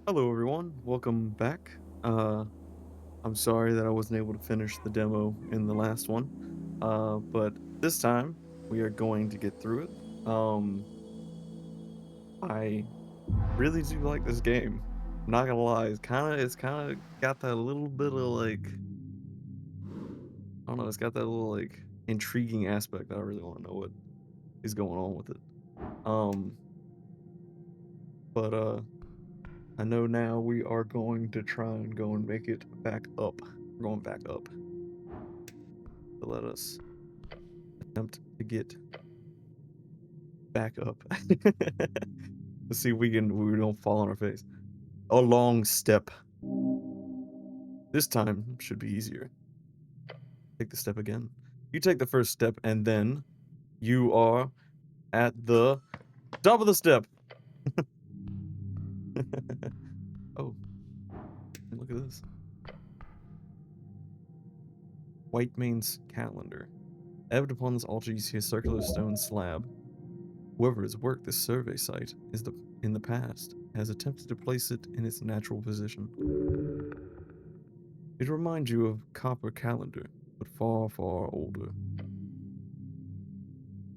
Hello everyone, welcome back. I'm sorry that I wasn't able to finish the demo in the last one. But this time we are going to get through it. I really do like this game. I'm not gonna lie, it's kinda got that little bit of like I don't know, it's got that little like intriguing aspect that I really want to know what is going on with it. Um, but I know now we are going to try and go and make it back up. We're going back up. So let us attempt to get back up. Let's see if we don't fall on our face. A long step. This time should be easier. Take the step again. You take the first step and then you are at the top of the step. Oh, and look at this. White Man's calendar. Ebbed upon this altar you see a circular stone slab. Whoever has worked this survey site in the past has attempted to place it in its natural position. It reminds you of copper calendar, but far, far older.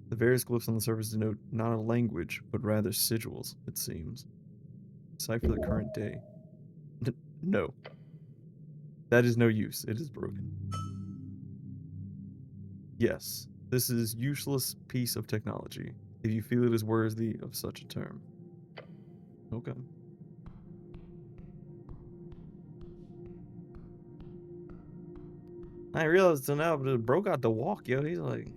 The various glyphs on the surface denote not a language, but rather sigils, it seems. Cipher the current day. No. That is no use. It is broken. Yes, this is useless piece of technology, if you feel it is worthy of such a term. Okay. I realized until now, but bro got to walk, yo. He's like,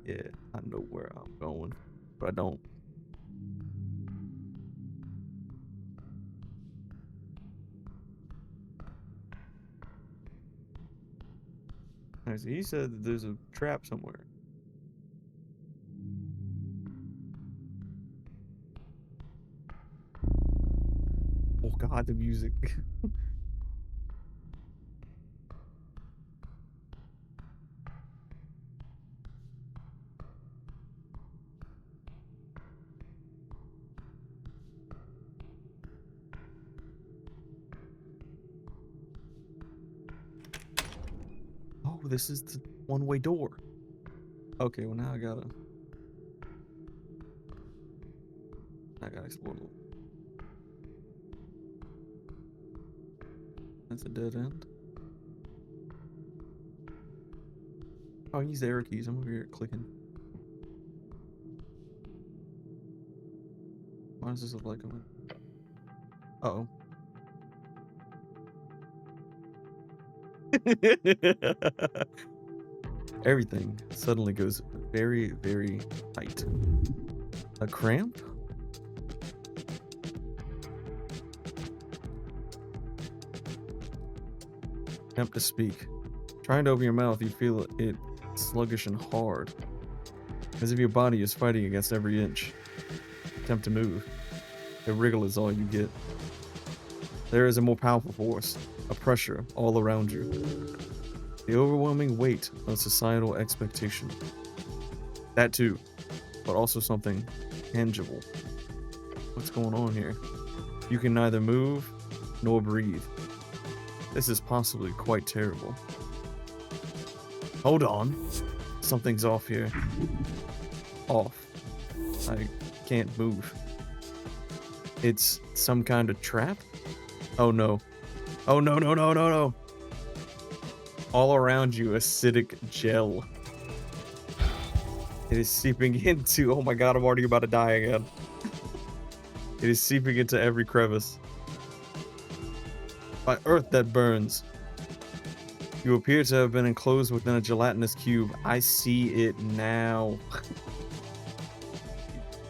yeah, I know where I'm going, but I don't. I see. He said that there's a trap somewhere. Oh God, the music. Oh, this is the one-way door. Okay, well now I gotta explore a little. That's a dead end. Oh, I use the arrow keys. I'm over here clicking. Why does this look like I'm... Uh-oh. Everything suddenly goes very, very tight. A cramp? Attempt to speak. Trying to open your mouth, you feel it sluggish and hard, as if your body is fighting against every inch. Attempt to move. A wriggle is all you get. There is a more powerful force, a pressure all around you. The overwhelming weight of societal expectation. That too, but also something tangible. What's going on here? You can neither move nor breathe. This is possibly quite terrible. Hold on. Something's off here. Off. I can't move. It's some kind of trap? Oh no. Oh no, no, no, no, no. All around you, acidic gel. It is seeping into... Oh my God, I'm already about to die again. It is seeping into every crevice. By earth that burns. You appear to have been enclosed within a gelatinous cube. I see it now.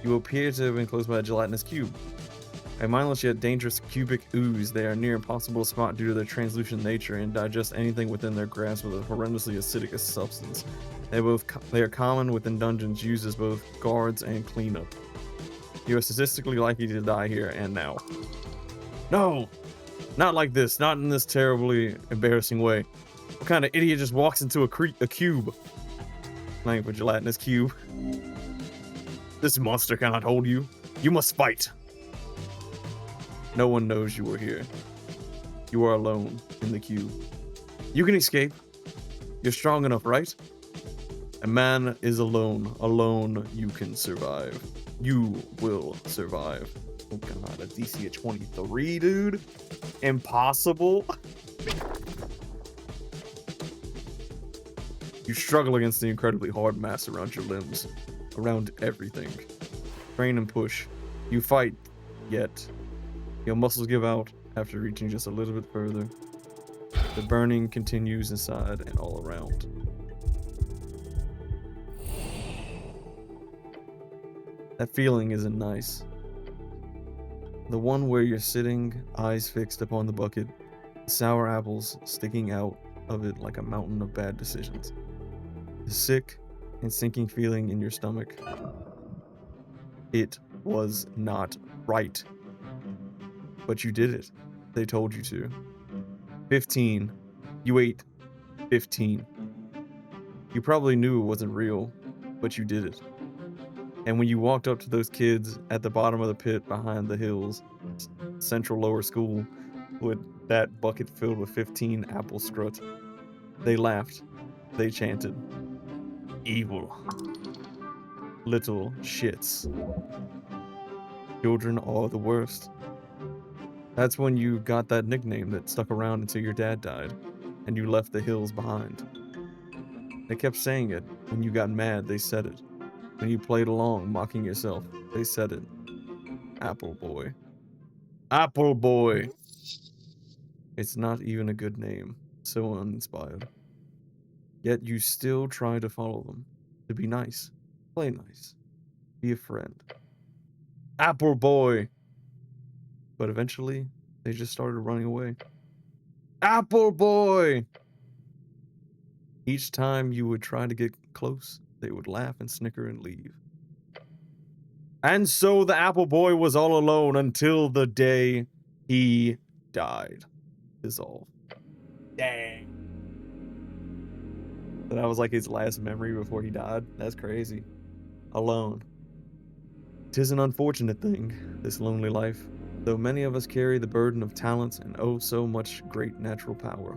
You appear to have been enclosed by a gelatinous cube. A mindless yet dangerous cubic ooze, they are near impossible to spot due to their translucent nature and digest anything within their grasp with a horrendously acidic substance. They are common within dungeons used as both guards and cleanup. You are statistically likely to die here and now. No! Not like this. Not in this terribly embarrassing way. What kind of idiot just walks into a cube? Playing for gelatinous cube. This monster cannot hold you. You must fight. No one knows you are here. You are alone in the queue. You can escape. You're strong enough, right? A man is alone. Alone, you can survive. You will survive. Oh god, a DC at 23, dude? Impossible? You struggle against the incredibly hard mass around your limbs. Around everything. Train and push. You fight, yet your muscles give out after reaching just a little bit further. The burning continues inside and all around. That feeling isn't nice. The one where you're sitting, eyes fixed upon the bucket, sour apples sticking out of it like a mountain of bad decisions. The sick and sinking feeling in your stomach. It was not right. But you did it. They told you to. 15. You ate 15. You probably knew it wasn't real, but you did it. And when you walked up to those kids at the bottom of the pit behind the hills, Central Lower School, with that bucket filled with 15 apple scrut, they laughed. They chanted, "Evil. Little shits. Children are the worst." That's when you got that nickname that stuck around until your dad died, and you left the hills behind. They kept saying it. When you got mad, they said it. When you played along, mocking yourself, they said it. Apple Boy. Apple Boy! It's not even a good name. So uninspired. Yet you still try to follow them. To be nice. Play nice. Be a friend. Apple Boy! But eventually, they just started running away. Apple Boy! Each time you would try to get close, they would laugh and snicker and leave. And so the Apple Boy was all alone until the day he died. Is all. Dang. So that was like his last memory before he died. That's crazy. Alone. 'Tis an unfortunate thing, this lonely life, though many of us carry the burden of talents and oh so much great natural power.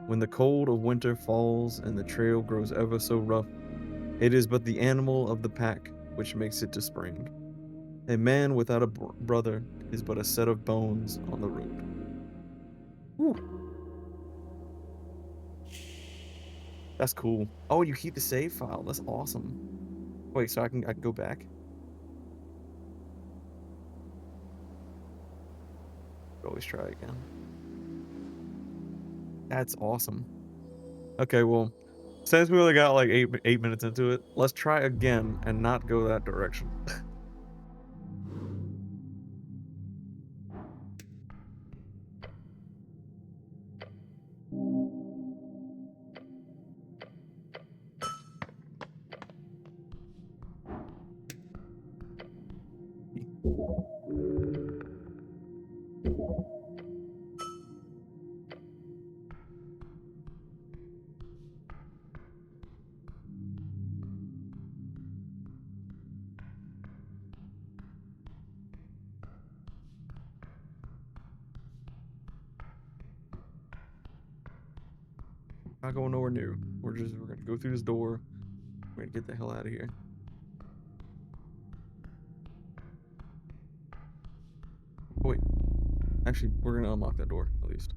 When the cold of winter falls and the trail grows ever so rough, it is but the animal of the pack which makes it to spring. A man without a brother is but a set of bones on the road. Whew. That's cool. Oh, you keep the save file. That's awesome. Wait, so I can go back? Always try again. That's awesome. Okay, well, since we only got like eight minutes into it, let's try again and not go that direction. Not going nowhere new. We're gonna go through this door. We're gonna get the hell out of here. Oh, wait. Actually, we're gonna unlock that door, at least.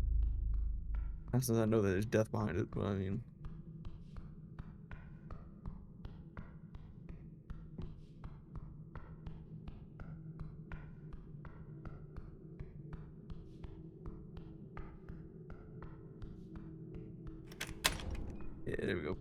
Not since I know that there's death behind it, but I mean... Yeah, there we go.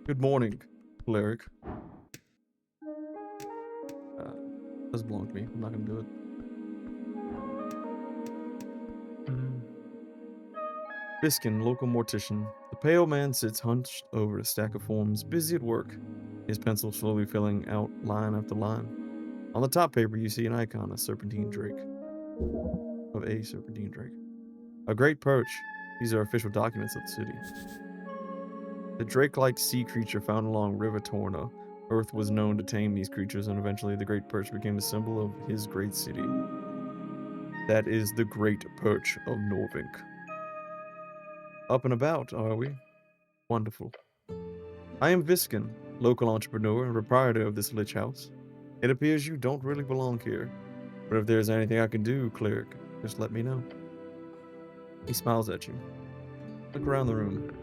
Good morning, cleric. Doesn't belong to me. I'm not gonna do it. Biskin, local mortician. The pale man sits hunched over a stack of forms, busy at work, his pencil slowly filling out line after line. On the top paper, you see an icon of serpentine drake. Of a serpentine drake. A great perch. These are official documents of the city. The drake-like sea creature found along River Torna. Earth was known to tame these creatures, and eventually the great perch became a symbol of his great city. That is the great perch of Norvink. Up and about, are we? Wonderful. I am Viskin, local entrepreneur and proprietor of this lich house. It appears you don't really belong here, but if there's anything I can do, cleric, just let me know. He smiles at you. Look around the room.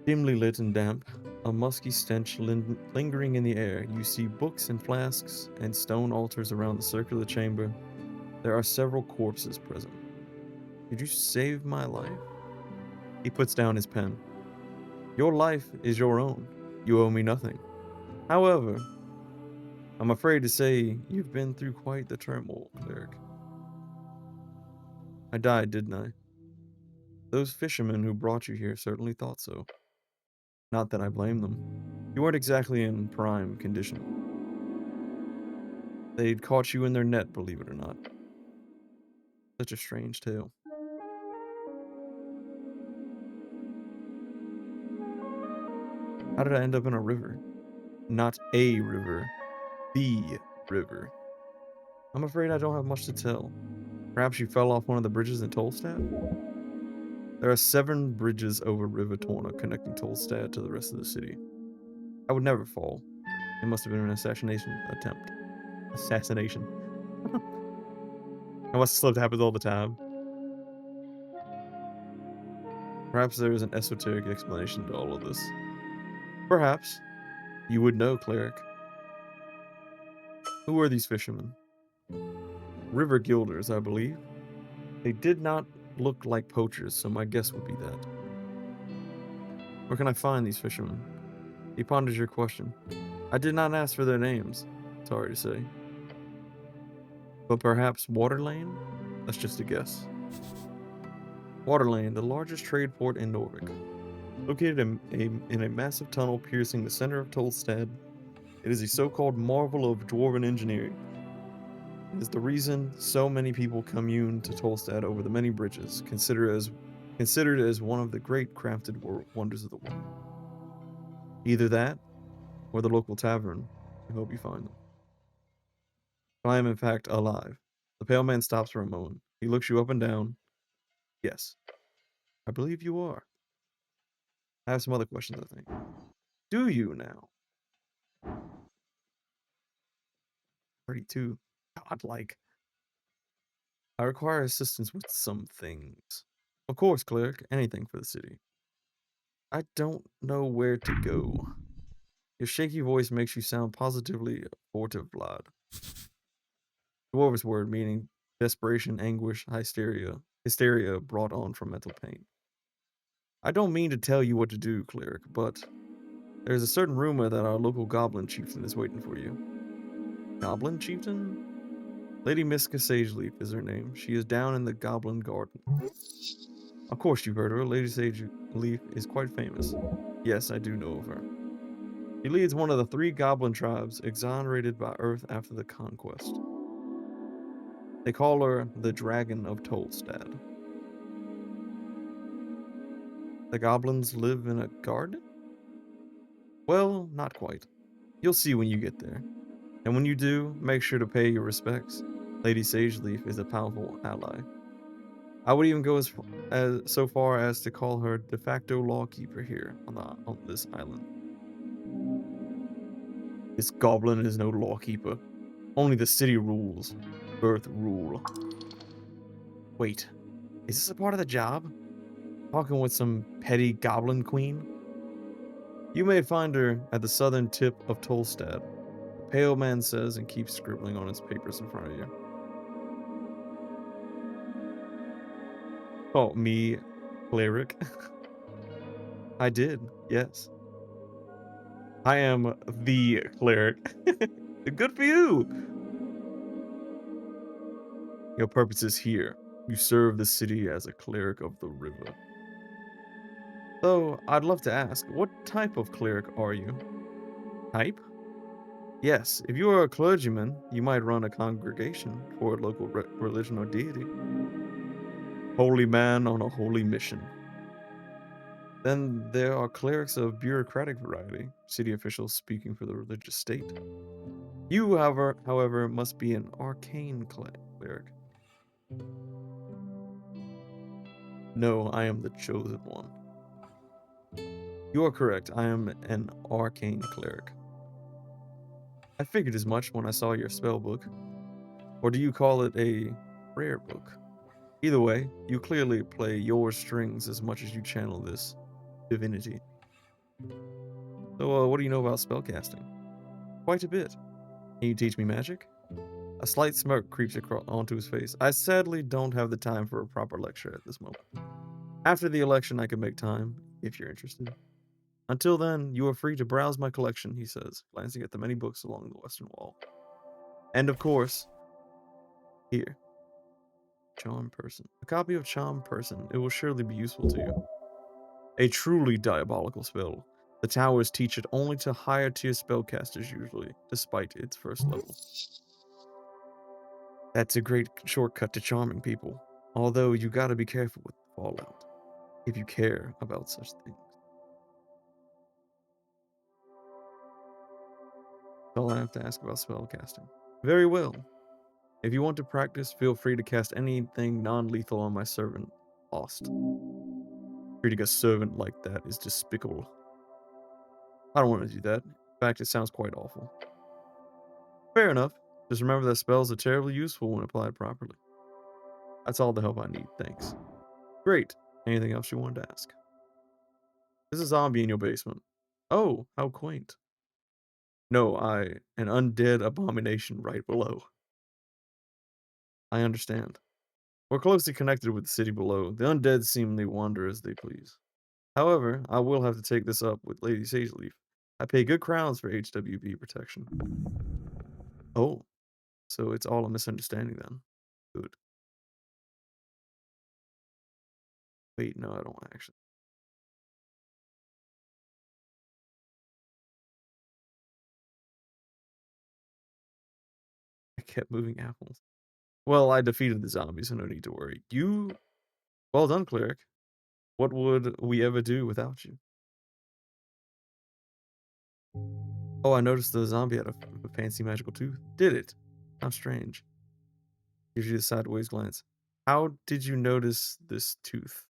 Dimly lit and damp, a musky stench lingering in the air. You see books and flasks and stone altars around the circular chamber. There are several corpses present. Did you save my life? He puts down his pen. Your life is your own. You owe me nothing. However, I'm afraid to say you've been through quite the turmoil, cleric. I died, didn't I? Those fishermen who brought you here certainly thought so. Not that I blame them. You weren't exactly in prime condition. They'd caught you in their net, believe it or not. Such a strange tale. How did I end up in a river? Not a river. The river. I'm afraid I don't have much to tell. Perhaps you fell off one of the bridges in Tolstad? There are 7 bridges over River Torna connecting Tolstad to the rest of the city. I would never fall. It must have been an assassination attempt. Assassination. I must have slipped happens all the time. Perhaps there is an esoteric explanation to all of this. Perhaps. You would know, cleric. Who are these fishermen? River guilders, I believe. They did not look like poachers, so my guess would be that. Where can I find these fishermen? He ponders your question. I did not ask for their names, sorry to say. But perhaps Waterlane? That's just a guess. Waterlane, the largest trade port in Norvik. Located in a massive tunnel piercing the center of Tolstad, it is a so-called marvel of dwarven engineering. It is the reason so many people commune to Tolstad over the many bridges, considered as one of the great crafted wonders of the world. Either that, or the local tavern. I hope you find them. I am in fact alive. The pale man stops for a moment. He looks you up and down. Yes, I believe you are. I have some other questions, I think. Do you now? 32. Godlike. I require assistance with some things. Of course, cleric. Anything for the city. I don't know where to go. Your shaky voice makes you sound positively abortive, Vlad. Dwarves word meaning desperation, anguish, hysteria brought on from mental pain. I don't mean to tell you what to do, cleric, but there's a certain rumor that our local goblin chieftain is waiting for you. Goblin chieftain? Lady Miska Sageleaf is her name. She is down in the Goblin Garden. Of course you've heard of her. Lady Sageleaf is quite famous. Yes, I do know of her. She leads one of the 3 goblin tribes exonerated by Earth after the conquest. They call her the Dragon of Tolstad. The goblins live in a garden? Well, not quite. You'll see when you get there. And when you do, make sure to pay your respects. Lady Sageleaf is a powerful ally. I would even go so far as to call her de facto lawkeeper here on this island. This goblin is no lawkeeper. Only the city rules. Earth rule. Wait, is this a part of the job? Talking with some petty goblin queen? You may find her at the southern tip of Tolstad. The pale man says and keeps scribbling on his papers in front of you. Oh, me, cleric. I did, yes. I am the cleric. Good for you! Your purpose is here. You serve the city as a cleric of the river. Though, I'd love to ask, what type of cleric are you? Type? Yes, if you are a clergyman, you might run a congregation for a local religion or deity. Holy man on a holy mission. Then there are clerics of bureaucratic variety, city officials speaking for the religious state. You, however, must be an arcane cleric. No, I am the chosen one. You are correct, I am an arcane cleric. I figured as much when I saw your spell book. Or do you call it a prayer book? Either way, you clearly play your strings as much as you channel this divinity. So, what do you know about spellcasting? Quite a bit. Can you teach me magic? A slight smirk creeps across onto his face. I sadly don't have the time for a proper lecture at this moment. After the election, I can make time, if you're interested. Until then, you are free to browse my collection, he says, glancing at the many books along the western wall. And of course, here, Charm Person. A copy of Charm Person. It will surely be useful to you. A truly diabolical spell. The towers teach it only to higher tier spellcasters usually, despite its first level. That's a great shortcut to charming people. Although you gotta be careful with the fallout, if you care about such things. That's all I have to ask about spellcasting. Very well. If you want to practice, feel free to cast anything non-lethal on my servant, Lost. Treating a servant like that is despicable. I don't want to do that. In fact, it sounds quite awful. Fair enough. Just remember that spells are terribly useful when applied properly. That's all the help I need, thanks. Great. Anything else you wanted to ask? There's a zombie in your basement. Oh, how quaint. No, an undead abomination right below. I understand. We're closely connected with the city below. The undead seemingly wander as they please. However, I will have to take this up with Lady Sageleaf. I pay good crowns for HWB protection. Oh, so it's all a misunderstanding then. Good. Wait, no, I don't actually. I kept moving apples. Well, I defeated the zombies, so no need to worry. Well done, cleric. What would we ever do without you? Oh, I noticed the zombie had a fancy magical tooth. Did it? How strange. Gives you the sideways glance. How did you notice this tooth?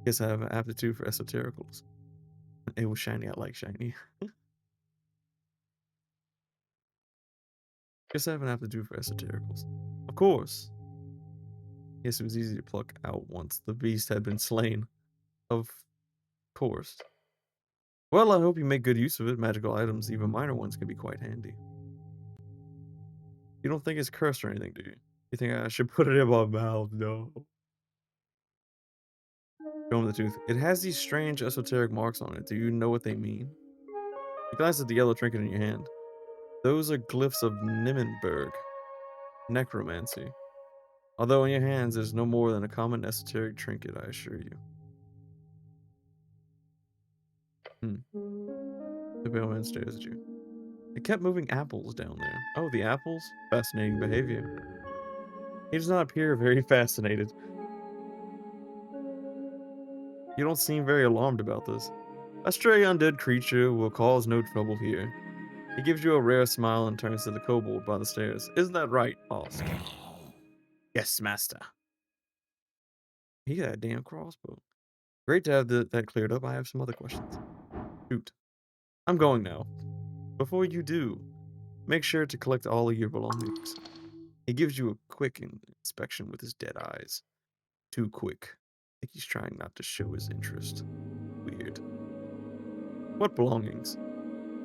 Guess I have an aptitude for esotericals. It was shiny. I like shiny. Guess I have an aptitude for esotericals. Of course. Yes, it was easy to pluck out once the beast had been slain. Of course. Well, I hope you make good use of it. Magical items, even minor ones, can be quite handy. You don't think it's cursed or anything, do you? You think I should put it in my mouth? No. Show him the tooth. It has these strange esoteric marks on it. Do you know what they mean? You glance at the yellow trinket in your hand. Those are glyphs of Nimmenberg. Necromancy. Although in your hands there's no more than a common esoteric trinket, I assure you. The bellman stares at you. They kept moving apples down there. Oh, the apples? Fascinating behavior. He does not appear very fascinated. You don't seem very alarmed about this. A stray undead creature will cause no trouble here. He gives you a rare smile and turns to the kobold by the stairs. Isn't that right, Osk? Yes, master. He got a damn crossbow. Great to have that cleared up. I have some other questions. Shoot. I'm going now. Before you do, make sure to collect all of your belongings. He gives you a quick inspection with his dead eyes. Too quick. I think he's trying not to show his interest. Weird. What belongings?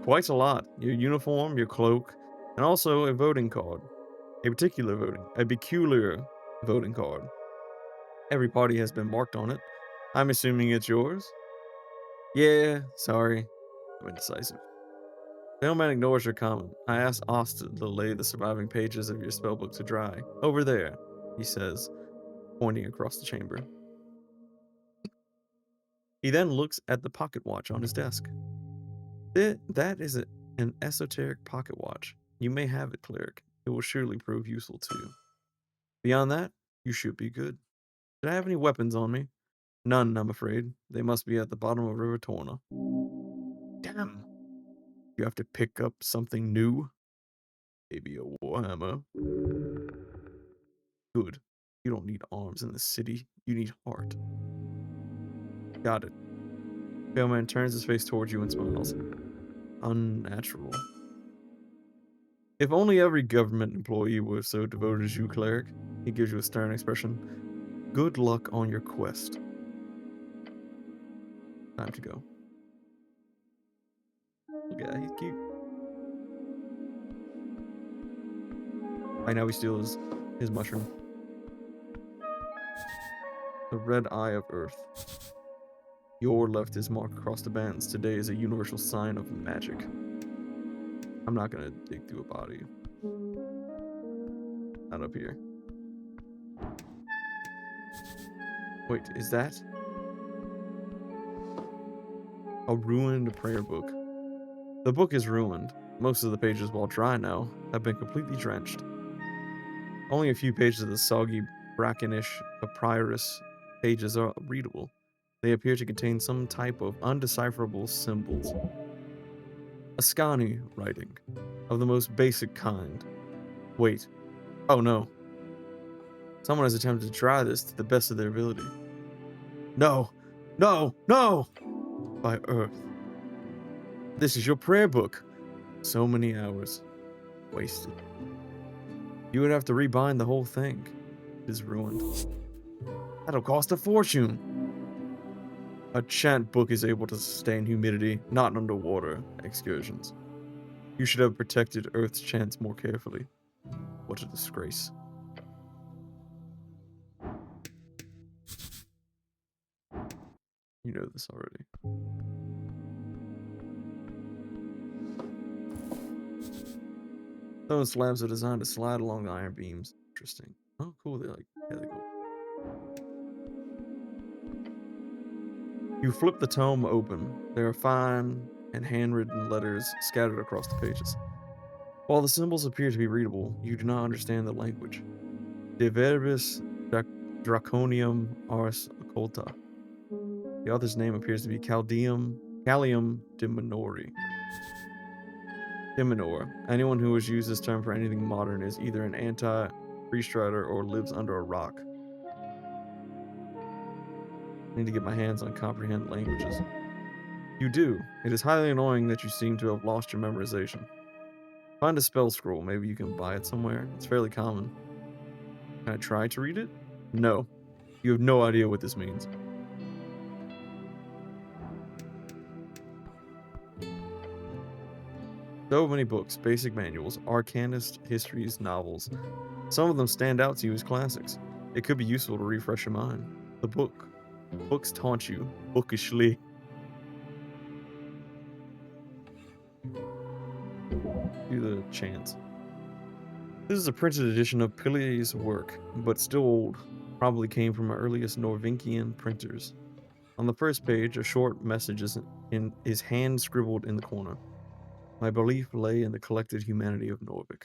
Quite a lot. Your uniform, your cloak, and also a voting card. A peculiar voting card. Every party has been marked on it. I'm assuming it's yours? Yeah, sorry. I'm indecisive. Mailman ignores your comment. I asked Austin to lay the surviving pages of your spellbook to dry. Over there, he says, pointing across the chamber. He then looks at the pocket watch on his desk. That is an esoteric pocket watch. You may have it, cleric. It will surely prove useful to you. Beyond that, you should be good. Did I have any weapons on me? None, I'm afraid. They must be at the bottom of River Torna. Damn. You have to pick up something new? Maybe a warhammer. Good. You don't need arms in the city. You need heart. Got it. Paleman turns his face towards you and smiles. Unnatural. If only every government employee were so devoted as you, cleric. He gives you a stern expression. Good luck on your quest. Time to go. Look at that, he's cute. I know he steals his mushroom. The red eye of Earth. Your left is marked across the bands. Today is a universal sign of magic. I'm not gonna dig through a body. Not up here. Wait, is that a ruined prayer book? The book is ruined. Most of the pages, while dry now, have been completely drenched. Only a few pages of the soggy, brackenish, papyrus pages are readable. They appear to contain some type of undecipherable symbols. Ascani writing, of the most basic kind. Wait. Oh no. Someone has attempted to try this to the best of their ability. No! No! No! By Earth. This is your prayer book. So many hours wasted. You would have to rebind the whole thing. It is ruined. That'll cost a fortune. A chant book is able to sustain humidity, not underwater excursions. You should have protected Earth's chants more carefully. What a disgrace. You know this already. Those slabs are designed to slide along the iron beams. Interesting. Oh, cool. They're like, yeah, they're cool. You flip the tome open. There are fine and handwritten letters scattered across the pages. While the symbols appear to be readable, you do not understand the language. De verbis draconium ars occulta. The author's name appears to be Callium de Minori. Diminor. Anyone who has used this term for anything modern is either an anti-priest writer or lives under a rock. I need to get my hands on comprehend languages. You do. It is highly annoying that you seem to have lost your memorization. Find a spell scroll. Maybe you can buy it somewhere. It's fairly common. Can I try to read it? No. You have no idea what this means. So many books, basic manuals, arcanist, histories, novels. Some of them stand out to you as classics. It could be useful to refresh your mind. Books taunt you, bookishly. Do the chants. This is a printed edition of Pillier's work, but still old. Probably came from our earliest Norvinkian printers. On the first page, a short message is hand scribbled in the corner. My belief lay in the collected humanity of Norvik.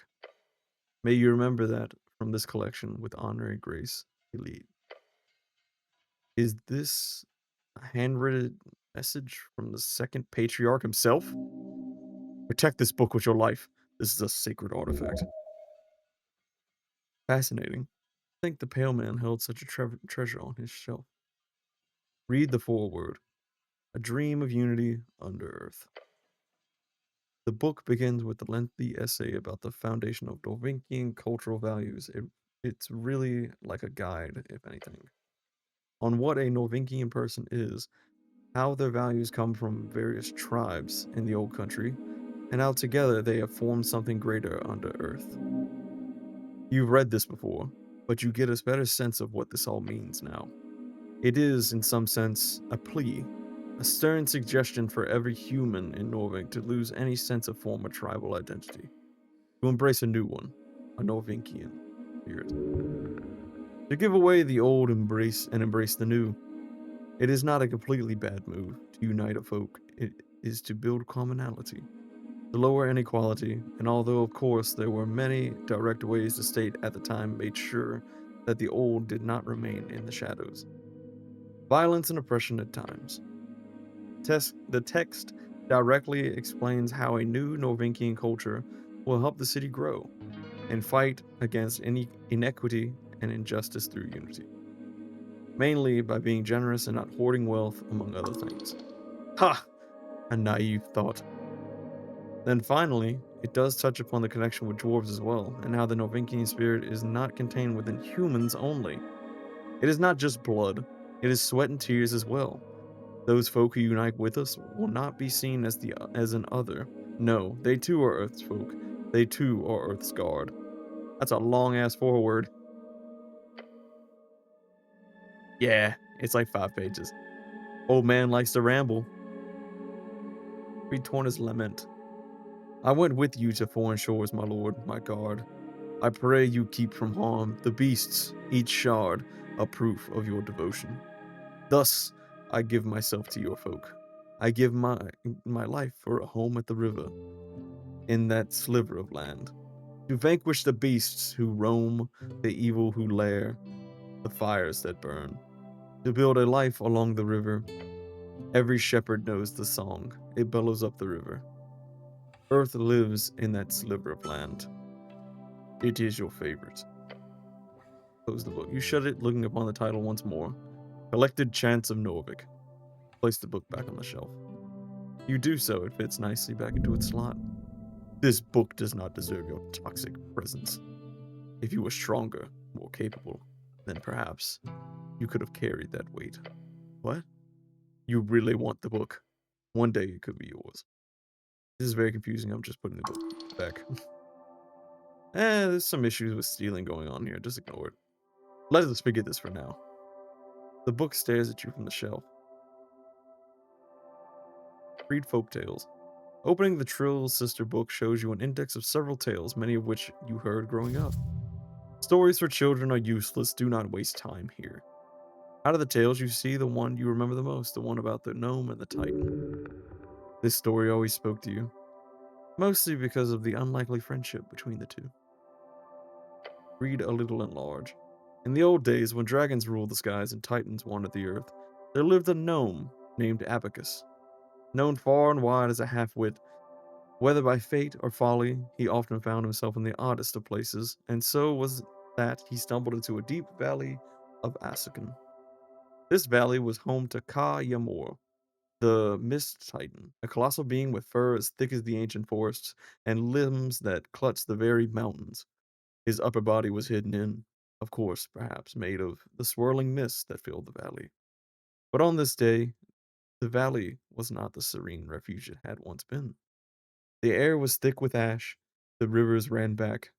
May you remember that from this collection with honor and grace, Elite. Is this a handwritten message from the second patriarch himself? Protect this book with your life. This is a sacred artifact. Fascinating. I think the Pale Man held such a treasure on his shelf. Read the foreword. A dream of unity under earth. The book begins with a lengthy essay about the foundation of Norvinkian cultural values. It's really like a guide, if anything, on what a Norvinkian person is, how their values come from various tribes in the old country, and how together they have formed something greater under earth. You've read this before, but you get a better sense of what this all means now. It is, in some sense, a plea, a stern suggestion for every human in Norvik to lose any sense of former tribal identity, to embrace a new one, a Norvinkian spirit. To give away the old embrace the new. It is not a completely bad move to unite a folk, it is to build commonality, to lower inequality, and although of course there were many direct ways the state at the time made sure that the old did not remain in the shadows. Violence and oppression at times. The text directly explains how a new Norvinkian culture will help the city grow and fight against any inequity and injustice through unity, mainly by being generous and not hoarding wealth, among other things. Ha! A naive thought. Then finally, it does touch upon the connection with dwarves as well, and how the Norvinkian spirit is not contained within humans only. It is not just blood, it is sweat and tears as well. Those folk who unite with us will not be seen as an other. No, they too are Earth's folk. They too are Earth's guard. That's a long ass foreword. Yeah, it's like 5 pages. Old man likes to ramble. Read Torna's lament. I went with you to foreign shores, my lord, my guard. I pray you keep from harm the beasts, each shard a proof of your devotion. Thus I give myself to your folk. I give my life for a home at the river, in that sliver of land, to vanquish the beasts who roam, the evil who lair, the fires that burn, to build a life along the river. Every shepherd knows the song, it bellows up the river. Earth lives in that sliver of land. It is your favorite. Close the book. You shut it, looking upon the title once more. Collected Chants of Norvik. Place the book back on the shelf. You do so, it fits nicely back into its slot. This book does not deserve your toxic presence. If you were stronger, more capable, then perhaps you could have carried that weight. What? You really want the book? One day it could be yours. This is very confusing. I'm just putting the book back. There's some issues with stealing going on here. Just ignore it. Let us forget this for now. The book stares at you from the shelf. Read folk tales. Opening the Trill Sister book shows you an index of several tales, many of which you heard growing up. Stories for children are useless. Do not waste time here. Out of the tales, you see the one you remember the most, the one about the gnome and the titan. This story always spoke to you, mostly because of the unlikely friendship between the two. Read a little and large. In the old days, when dragons ruled the skies and titans wandered the earth, there lived a gnome named Abacus. Known far and wide as a half-wit, whether by fate or folly, he often found himself in the oddest of places, and so was that he stumbled into a deep valley of Asukan. This valley was home to Ka Yamor, the Mist Titan, a colossal being with fur as thick as the ancient forests and limbs that clutched the very mountains. His upper body was hidden in, of course, perhaps made of the swirling mist that filled the valley. But on this day, the valley was not the serene refuge it had once been. The air was thick with ash, the rivers ran back,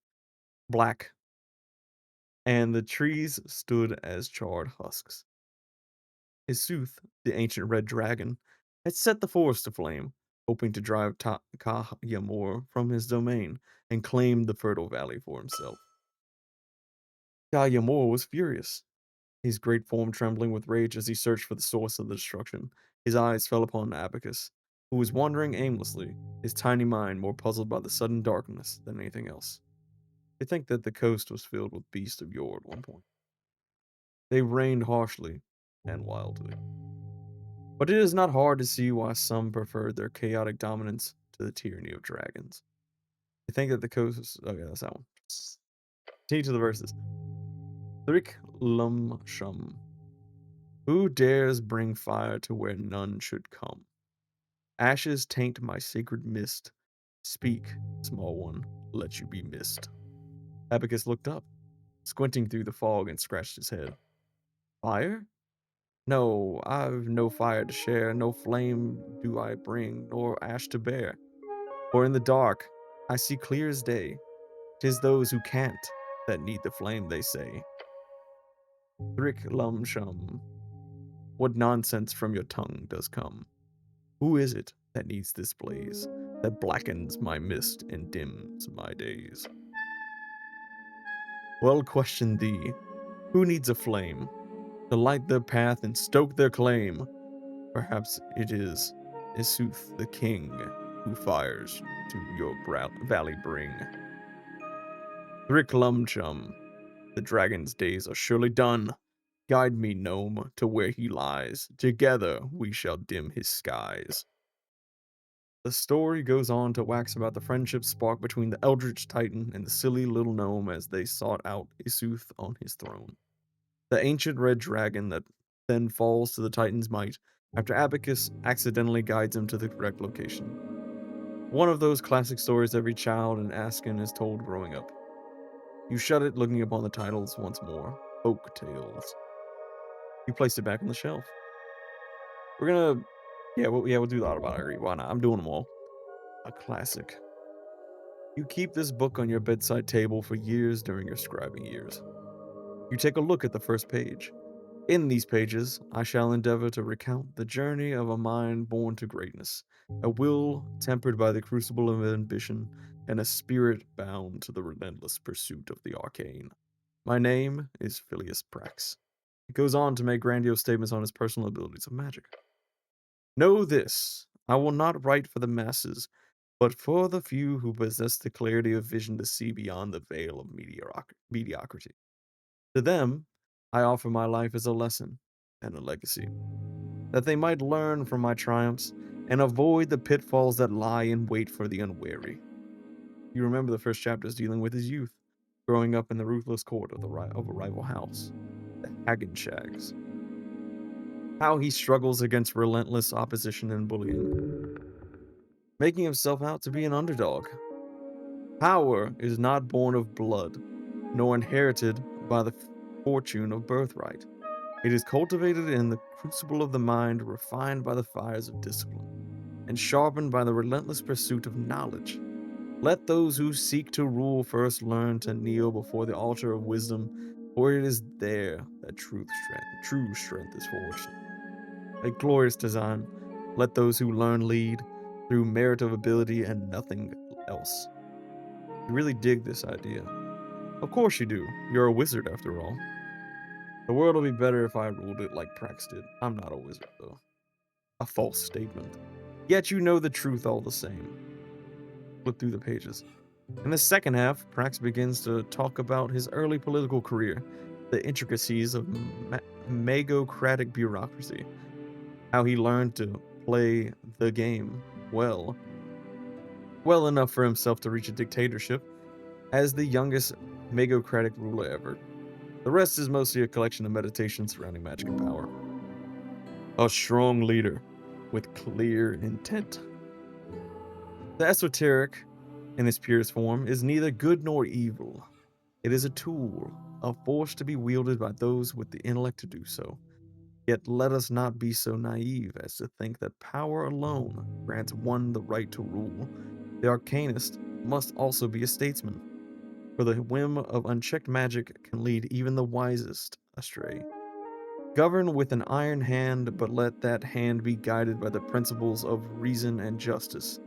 black, and the trees stood as charred husks. Isuth, the ancient red dragon, had set the forest aflame, hoping to drive Ka-Yamor from his domain and claim the fertile valley for himself. Ka-Yamor was furious, his great form trembling with rage as he searched for the source of the destruction. His eyes fell upon Abacus, who was wandering aimlessly, his tiny mind more puzzled by the sudden darkness than anything else. They think that the coast was filled with beasts of yore at one point. They reigned harshly and wildly. But it is not hard to see why some preferred their chaotic dominance to the tyranny of dragons. They think that the coast is... Okay, that's that one. Continue to the verses. Thrick Lum Shum. Who dares bring fire to where none should come? Ashes taint my sacred mist. Speak, small one, let you be missed. Abacus looked up, squinting through the fog, and scratched his head. Fire? No, I've no fire to share, no flame do I bring, nor ash to bear. For in the dark, I see clear as day, 'tis those who can't that need the flame, they say. Thrick Lum Shum. What nonsense from your tongue does come? Who is it that needs this blaze, that blackens my mist and dims my days? Well, question thee, who needs a flame to light their path and stoke their claim? Perhaps it is Isuth the king who fires to your valley bring. Thrick-lum-chum, the dragon's days are surely done. Guide me, gnome, to where he lies. Together we shall dim his skies. The story goes on to wax about the friendship sparked between the eldritch titan and the silly little gnome as they sought out Isuth on his throne. The ancient red dragon that then falls to the titan's might after Abacus accidentally guides him to the correct location. One of those classic stories every child in Askin is told growing up. You shut it looking upon the titles once more. Oak Tales. You placed it back on the shelf. We're gonna... we'll do the autobiography. Why not? I'm doing them all. A classic. You keep this book on your bedside table for years during your scribing years. You take a look at the first page. In these pages, I shall endeavor to recount the journey of a mind born to greatness, a will tempered by the crucible of ambition, and a spirit bound to the relentless pursuit of the arcane. My name is Phileas Prax. He goes on to make grandiose statements on his personal abilities of magic. Know this, I will not write for the masses, but for the few who possess the clarity of vision to see beyond the veil of mediocrity. To them, I offer my life as a lesson and a legacy, that they might learn from my triumphs and avoid the pitfalls that lie in wait for the unwary. You remember the first chapters dealing with his youth, growing up in the ruthless court of a rival house, the Hagenshags. How he struggles against relentless opposition and bullying, making himself out to be an underdog. Power is not born of blood, nor inherited by the fortune of birthright. It is cultivated in the crucible of the mind, refined by the fires of discipline, and sharpened by the relentless pursuit of knowledge. Let those who seek to rule first learn to kneel before the altar of wisdom, for it is there that true strength is forged. A glorious design. Let those who learn lead through merit of ability and nothing else. You really dig this idea. Of course you do. You're a wizard after all. The world will be better if I ruled it like Prax did. I'm not a wizard, though. A false statement. Yet you know the truth all the same. Flip through the pages. In the second half, Prax begins to talk about his early political career, the intricacies of magocratic bureaucracy, how he learned to play the game well enough for himself to reach a dictatorship as the youngest magocratic ruler ever. The rest is mostly a collection of meditations surrounding magic and power. A strong leader with clear intent. The esoteric, in its purest form, is neither good nor evil. It is a tool, a force to be wielded by those with the intellect to do so. Yet let us not be so naive as to think that power alone grants one the right to rule. The arcanist must also be a statesman, for the whim of unchecked magic can lead even the wisest astray. Govern with an iron hand, but let that hand be guided by the principles of reason and justice.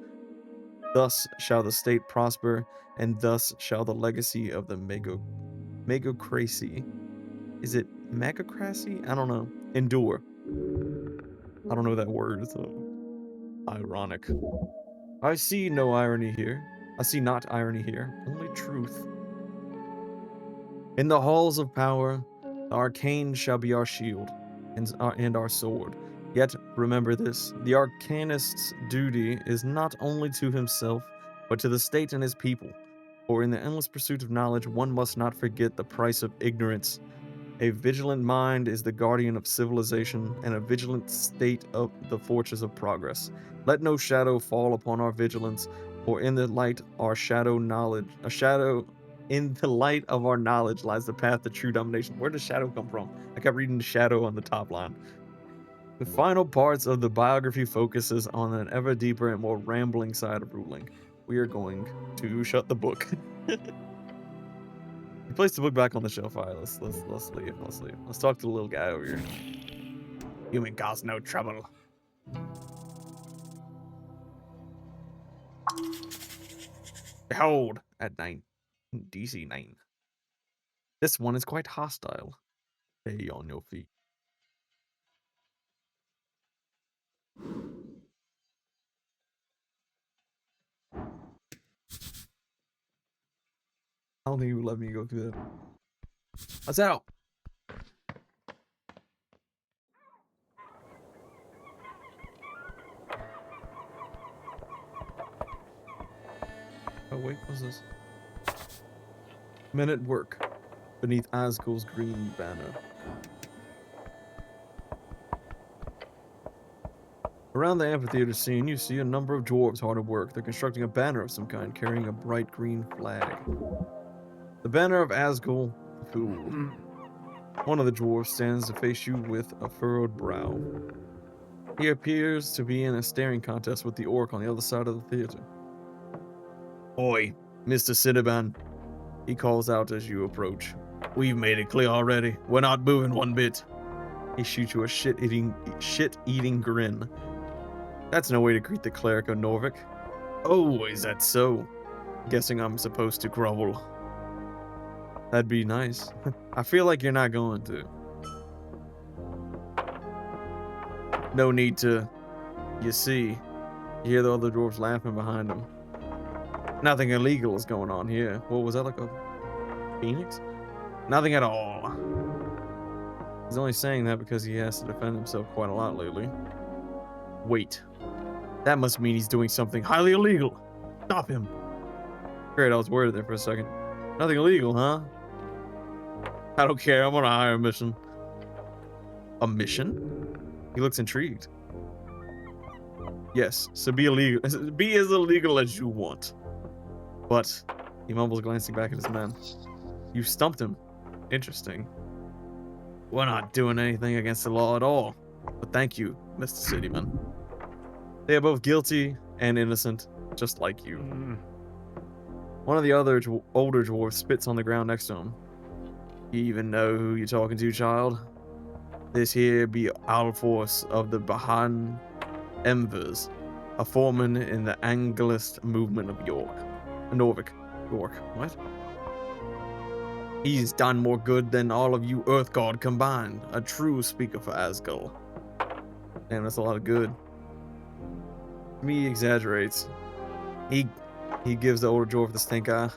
Thus shall the state prosper, and thus shall the legacy of the magocracy. Is it magocracy? I don't know. Endure. I don't know that word, so ironic. I see no irony here. I see not irony here, only truth. In the halls of power, the arcane shall be our shield and our sword. Yet remember this, the arcanist's duty is not only to himself, but to the state and his people. For in the endless pursuit of knowledge, one must not forget the price of ignorance. A vigilant mind is the guardian of civilization, and a vigilant state of the fortress of progress. Let no shadow fall upon our vigilance, for in the light in the light of our knowledge lies the path to true domination. Where does shadow come from? I kept reading shadow on the top line. The final parts of the biography focuses on an ever deeper and more rambling side of ruling. We are going to shut the book. You place the book back on the shelf. All right, let's leave. Let's talk to the little guy over here. You may cause no trouble. Behold, at 9. DC 9. This one is quite hostile. Stay on your feet. I don't think he would let me go through that. What's out? Oh wait, what's this? Men at work beneath Asgul's green banner. Around the amphitheater scene, you see a number of dwarves hard at work. They're constructing a banner of some kind, carrying a bright green flag. The banner of Asgul, the Fool. One of the dwarves stands to face you with a furrowed brow. He appears to be in a staring contest with the orc on the other side of the theater. Oi, Mr. Cinnabon, he calls out as you approach. We've made it clear already. We're not moving one bit. He shoots you a shit-eating grin. That's no way to greet the cleric of Norvik. Oh, is that so? Guessing I'm supposed to grovel. That'd be nice. I feel like you're not going to. No need to. You see, you hear the other dwarves laughing behind him. Nothing illegal is going on here. What was that, like a phoenix? Nothing at all. He's only saying that because he has to defend himself quite a lot lately. Wait. That must mean he's doing something highly illegal. Stop him. Great, I was worried there for a second. Nothing illegal, huh? I don't care. I'm on a higher mission. A mission? He looks intrigued. Yes, so be illegal. Be as illegal as you want. But, he mumbles, glancing back at his men. You stumped him. Interesting. We're not doing anything against the law at all. But thank you, Mr. Cityman. They are both guilty and innocent, just like you. One of the other older dwarves spits on the ground next to him. You even know who you're talking to, child? This here be Alforce of the Bahan Embers, a foreman in the Anglist movement of Norvik. York. What? He's done more good than all of you Earthguard combined. A true speaker for Asgul. Damn, that's a lot of good. He exaggerates. He gives the older dwarf the stink eye.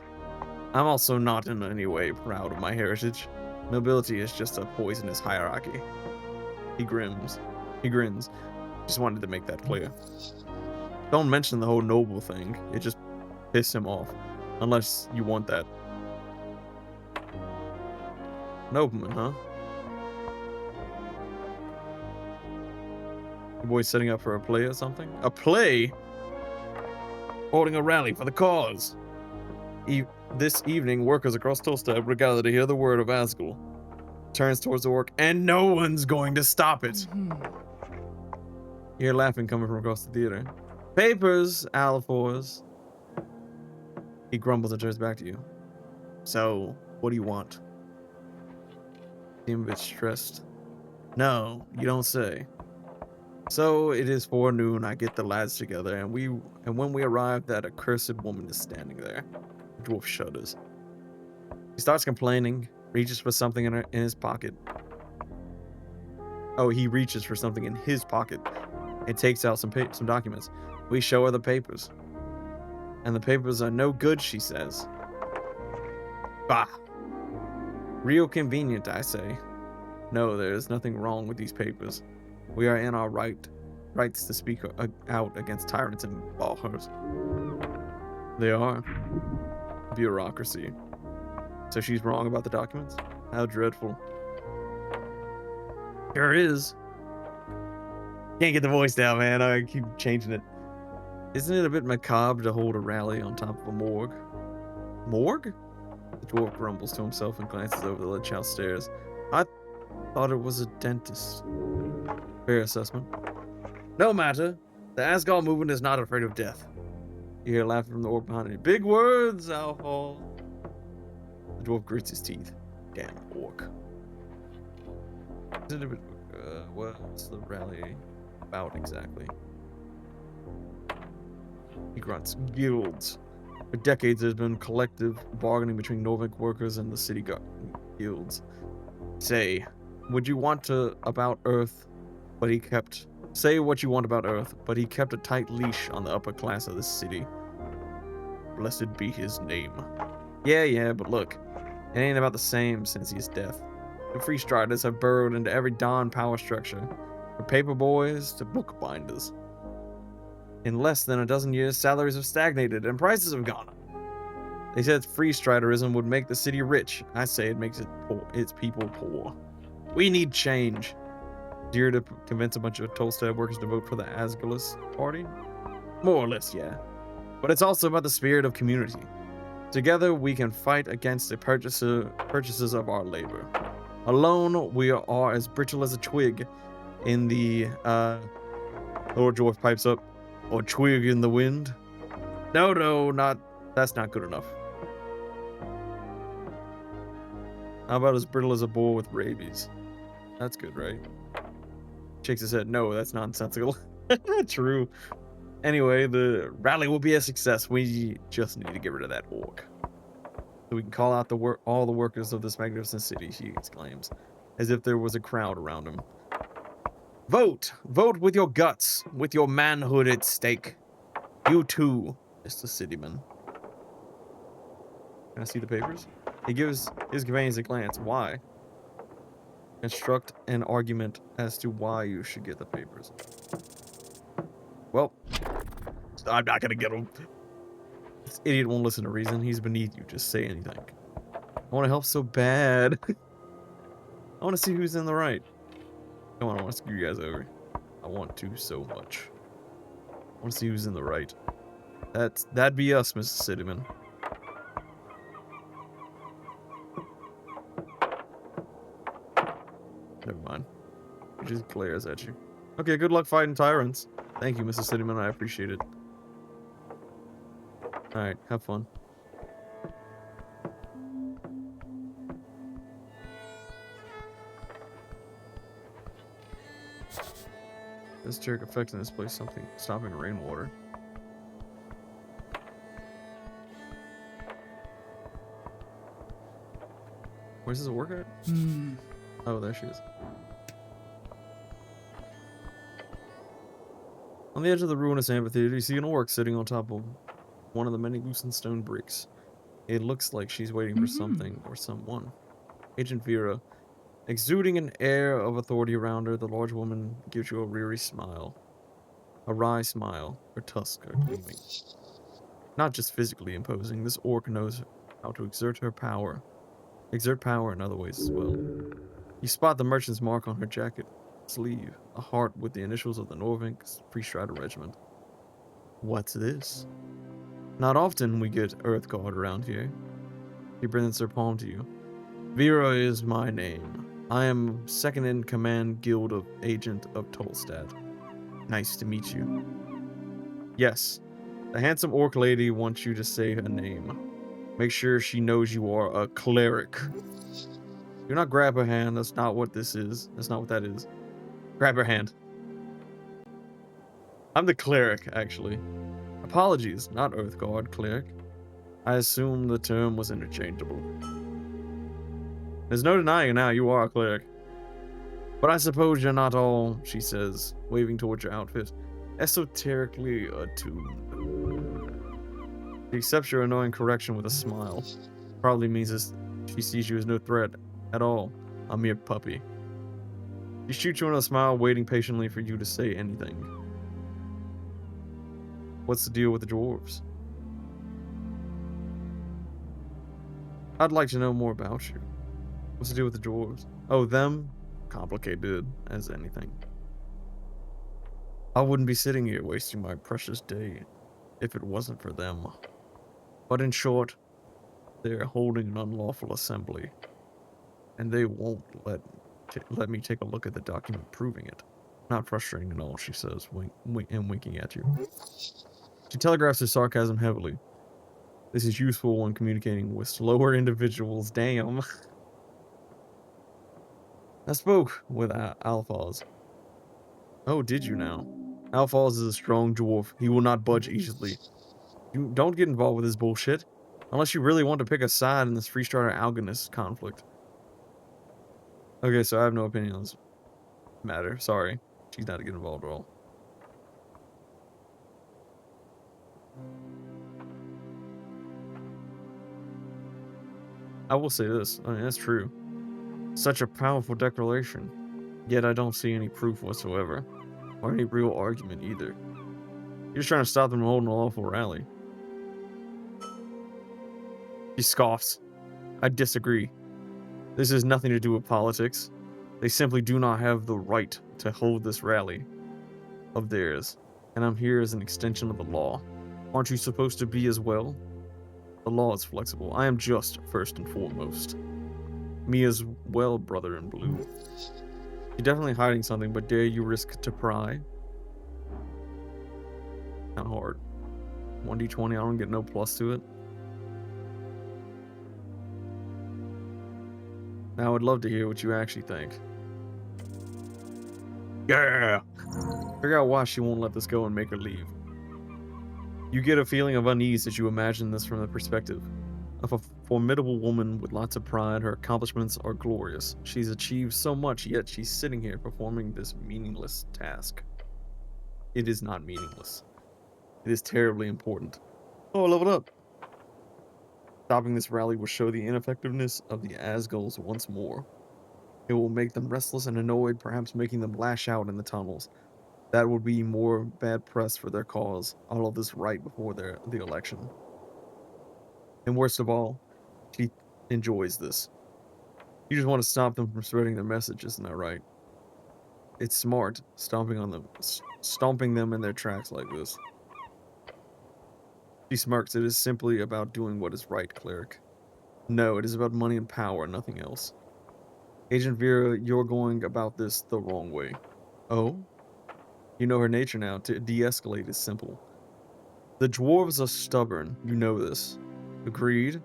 I'm also not in any way proud of my heritage. Nobility is just a poisonous hierarchy. He grins. Just wanted to make that clear. Don't mention the whole noble thing. It just pisses him off. Unless you want that. Nobleman, huh? Your boy's setting up for a play or something? A play? Holding a rally for the cause. This evening, workers across Tolstad will gather to hear the word of Asgul. Turns towards the orc, and no one's going to stop it. You hear laughing coming from across the theater. Papers, Alforce. He grumbles and turns back to you. So, what do you want? Seem a bit stressed. No, you don't say. So it is forenoon. I get the lads together, and when we arrive, that accursed woman is standing there. The dwarf shudders. He starts complaining, reaches for something in his pocket. Oh, he reaches for something in his pocket and takes out some documents. We show her the papers. And the papers are no good, she says. Bah! Real convenient, I say. No, there is nothing wrong with these papers. We are in our rights to speak out against tyrants and ballers. They are. Bureaucracy. So she's wrong about the documents? How dreadful. Sure is. Can't get the voice down, man. I keep changing it. Isn't it a bit macabre to hold a rally on top of a morgue? Morgue? The dwarf grumbles to himself and glances over the ledge house stairs. I thought it was a dentist. Fair assessment. No matter. The Asgard movement is not afraid of death. You hear laughing from the orc behind you. Big words, Alfal. The dwarf grits his teeth. Damn orc. Isn't it a bit What's the rally about exactly? He grunts. Guilds. For decades, there's been collective bargaining between Norvik workers and the city guilds. Say, would you want to about Earth, but he kept... Say what you want about Earth, but he kept a tight leash on the upper class of this city. Blessed be his name. Yeah, but look, it ain't about the same since his death. The Free Striders have burrowed into every Dawn power structure, from paper boys to bookbinders. In less than a dozen years, salaries have stagnated and prices have gone up. They said Free Striderism would make the city rich. I say it makes its people poor. We need change. Dear to convince a bunch of Tolstad workers to vote for the Asgulus party? More or less, yeah. But it's also about the spirit of community. Together, we can fight against the purchases of our labor. Alone, we are as brittle as a twig in the, Lord Dwarf pipes up, or twig in the wind. No, that's not good enough. How about as brittle as a bull with rabies? That's good, right? Shakes his head. No, that's nonsensical. True. Anyway, the rally will be a success. We just need to get rid of that orc. So we can call out all the workers of this magnificent city, he exclaims, as if there was a crowd around him. Vote! Vote with your guts, with your manhood at stake. You too, Mr. Cityman. Can I see the papers? He gives his companions a glance. Why? Construct an argument as to why you should get the papers. Well, I'm not gonna get him. This idiot won't listen to reason. He's beneath you. Just say anything. I want to help so bad. I want to see who's in the right. Come on, I want to screw you guys over. I want to so much. I want to see who's in the right. That'd be us, Mr. Cityman. Never mind. He just glares at you. Okay, good luck fighting tyrants. Thank you, Mrs. Cityman. I appreciate it. Alright, have fun. This jerk effect in this place, something stopping rainwater. Where's this work at? Oh, there she is. On the edge of the ruinous amphitheater, you see an orc sitting on top of one of the many loosened stone bricks. It looks like she's waiting for something or someone. Agent Vera, exuding an air of authority around her, the large woman gives you a weary smile. A wry smile, her tusks are gleaming. Not just physically imposing, this orc knows how to exert power in other ways as well. You spot the merchant's mark on her jacket sleeve, a heart with the initials of the Norvik Free Strider Regiment. What's this? Not often we get Earth Guard around here. He presents her palm to you. Vera is my name. I am second in command guild of agent of Tolstad. Nice to meet you. Yes, the handsome orc lady wants you to say her name. Make sure she knows you are a cleric. Do not grab her hand. That's not what this is. That's not what that is. Grab her hand. I'm the cleric, actually. Apologies, not Earthguard, cleric. I assume the term was interchangeable. There's no denying now you are a cleric. But I suppose you're not all, she says, waving towards your outfit, esoterically attuned. She accepts your annoying correction with a smile. Probably means this, she sees you as no threat at all, a mere puppy. She shoots you in a smile, waiting patiently for you to say anything. What's the deal with the dwarves? I'd like to know more about you. What's the deal with the dwarves? Oh, them? Complicated as anything. I wouldn't be sitting here wasting my precious day if it wasn't for them. But in short, they're holding an unlawful assembly, and they won't let me take a look at the document proving it. Not frustrating at all, she says, winking at you. She telegraphs her sarcasm heavily. This is useful when communicating with slower individuals. Damn. I spoke with Alphaz. Oh, did you now? Alphaz is a strong dwarf. He will not budge easily. You don't get involved with this bullshit. Unless you really want to pick a side in this Freestarter Algonist conflict. Okay, so I have no opinion on this matter. Sorry. She's not to get involved at all. I will say this. I mean, that's true. Such a powerful declaration. Yet I don't see any proof whatsoever. Or any real argument either. You're just trying to stop them from holding a lawful rally. He scoffs. I disagree. This has nothing to do with politics. They simply do not have the right to hold this rally of theirs. And I'm here as an extension of the law. Aren't you supposed to be as well? The law is flexible. I am just first and foremost. Me as well, brother in blue. You're definitely hiding something, but dare you risk to pry? Not hard. 1d20, I don't get no plus to it. Now I would love to hear what you actually think. Yeah! Figure out why she won't let this go and make her leave. You get a feeling of unease as you imagine this from the perspective of a formidable woman with lots of pride. Her accomplishments are glorious. She's achieved so much, yet she's sitting here performing this meaningless task. It is not meaningless. It is terribly important. Oh, I leveled up. Stopping this rally will show the ineffectiveness of the Asgulls once more. It will make them restless and annoyed, perhaps making them lash out in the tunnels. That would be more bad press for their cause. All of this right before the election. And worst of all, she enjoys this. You just want to stop them from spreading their message, isn't that right? It's smart, stomping them in their tracks like this. She smirks. It is simply about doing what is right, cleric. No, it is about money and power, nothing else. Agent Vera, you're going about this the wrong way. Oh? You know her nature now. To de-escalate is simple. The dwarves are stubborn. You know this. Agreed?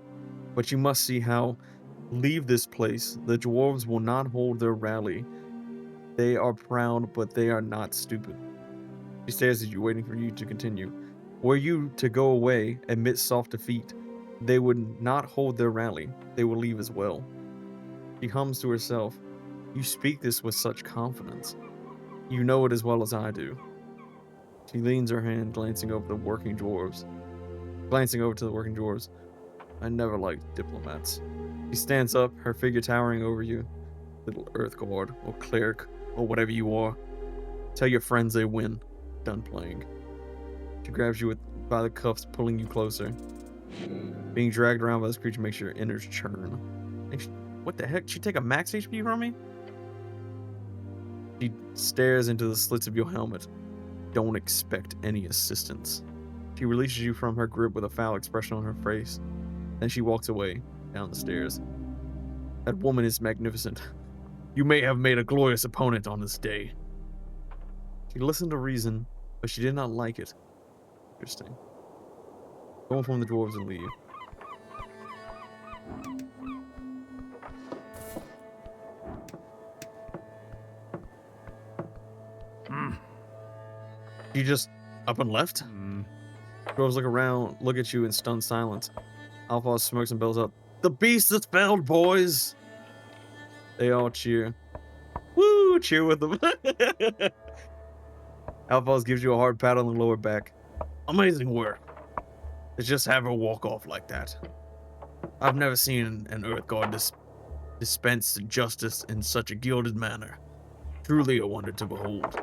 But you must see how. Leave this place. The dwarves will not hold their rally. They are proud, but they are not stupid. She stares at you, waiting for you to continue. Were you to go away, admit soft defeat, they would not hold their rally. They will leave as well. She hums to herself. You speak this with such confidence. You know it as well as I do. She leans her hand, glancing over to the working dwarves. I never liked diplomats. She stands up, her figure towering over you. Little earth guard, or cleric, or whatever you are. Tell your friends they win. Done playing. She grabs you by the cuffs, pulling you closer. Being dragged around by this creature makes your innards churn. What the heck? She take a max HP from me? She stares into the slits of your helmet. Don't expect any assistance. She releases you from her grip with a foul expression on her face. Then she walks away, down the stairs. That woman is magnificent. You may have made a glorious opponent on this day. She listened to reason, but she did not like it. Interesting. Go inform the dwarves and leave. You just up and left? Dwarves look around, look at you in stunned silence. Alphaz smokes and bells out. The beast is felled, boys! They all cheer. Woo! Cheer with them. Alphaz gives you a hard pat on the lower back. Amazing work. To just have her walk off like that. I've never seen an Earth God dispense justice in such a gilded manner. Truly a wonder to behold.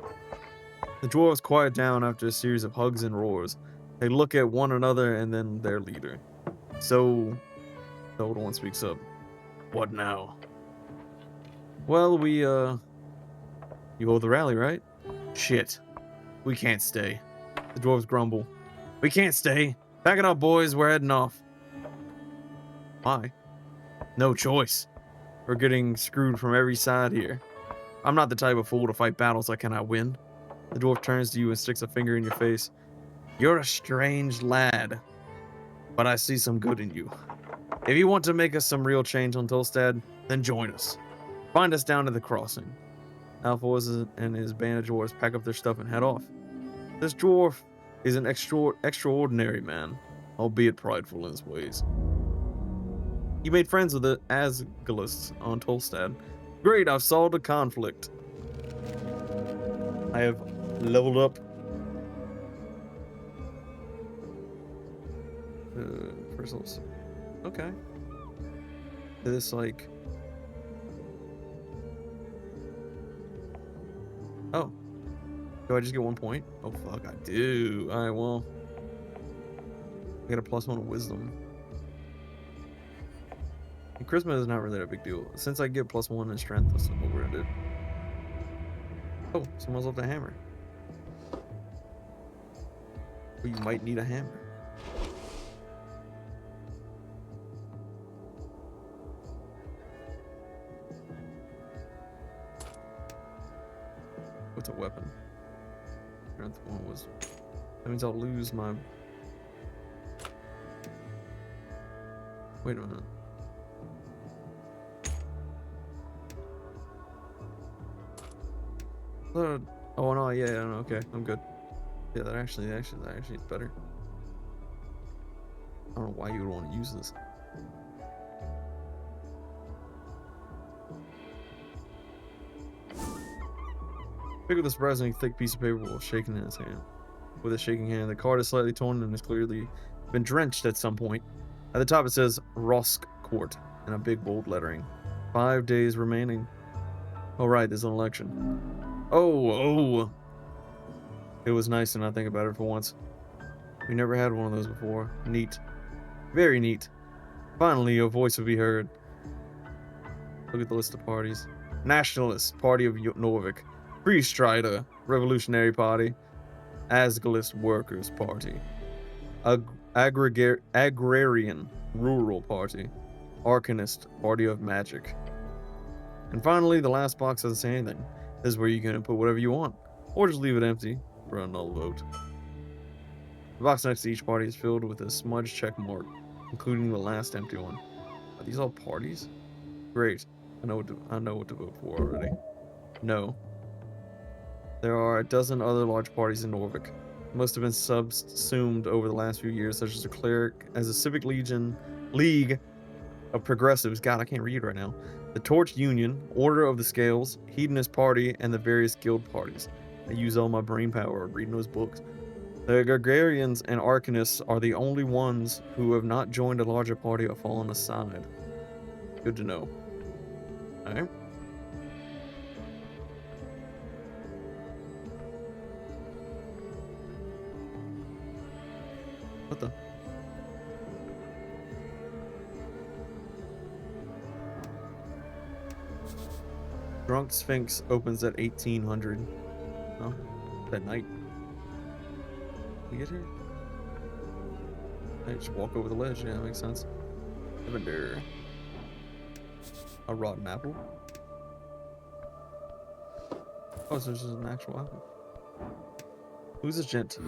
The dwarves quiet down after a series of hugs and roars. They look at one another and then their leader. So, the older one speaks up. What now? Well, you hold the rally, right? Shit. We can't stay. The dwarves grumble. We can't stay. Pack it up, boys. We're heading off. Why? No choice. We're getting screwed from every side here. I'm not the type of fool to fight battles I cannot win. The dwarf turns to you and sticks a finger in your face. You're a strange lad, but I see some good in you. If you want to make us some real change on Tolstad, then join us. Find us down at the crossing. Alphonse and his band of dwarves pack up their stuff and head off. This dwarf is an extraordinary man, albeit prideful in his ways. You made friends with the Asgalists on Tolstad. Great, I've solved a conflict. I have leveled up. Crystals. Okay. This, like... Oh. Do I just get 1 point? Oh, fuck, I do. Alright, well. I get a +1 wisdom. And charisma is not really a big deal. Since I get +1 in strength, that's what we're gonna do. Oh, someone's left a hammer. Well, you might need a hammer. What's a weapon? Strength 1 was... That means I'll lose my... Wait a minute. Oh no, yeah, no, okay, I'm good. Yeah, that actually is better. I don't know why you would want to use this. Pick up this surprisingly thick piece of paper while shaking in his hand. With a shaking hand, the card is slightly torn and has clearly been drenched at some point. At the top it says Rosk Court in a big bold lettering. 5 days remaining. Oh right, there's an election. Oh! It was nice to not think about it for once. We never had one of those before. Neat. Very neat. Finally, your voice will be heard. Look at the list of parties. Nationalist, Party of Norvik. Free Strider, Revolutionary Party. Asgalist Workers' Party. Agrarian, Rural Party. Arcanist, Party of Magic. And finally, the last box doesn't say anything. This is where you can put whatever you want, or just leave it empty for a null vote. The box next to each party is filled with a smudge check mark, including the last empty one. Are these all parties? Great. I know what to vote for already. No. There are a dozen other large parties in Norvik. Most have been subsumed over the last few years, such as a cleric, as a civic league of progressives. God, I can't read right now. The Torch Union, Order of the Scales, Hedonist Party, and the various guild parties. I use all my brain power reading those books. The Gregarians and Arcanists are the only ones who have not joined a larger party or fallen aside. Good to know. Alright. What the? Drunk Sphinx opens at 1800. Oh, at night. We get here? I just walk over the ledge. Yeah, that makes sense. Lavender. A rotten apple. Oh, so this is an actual apple. Who's this gent?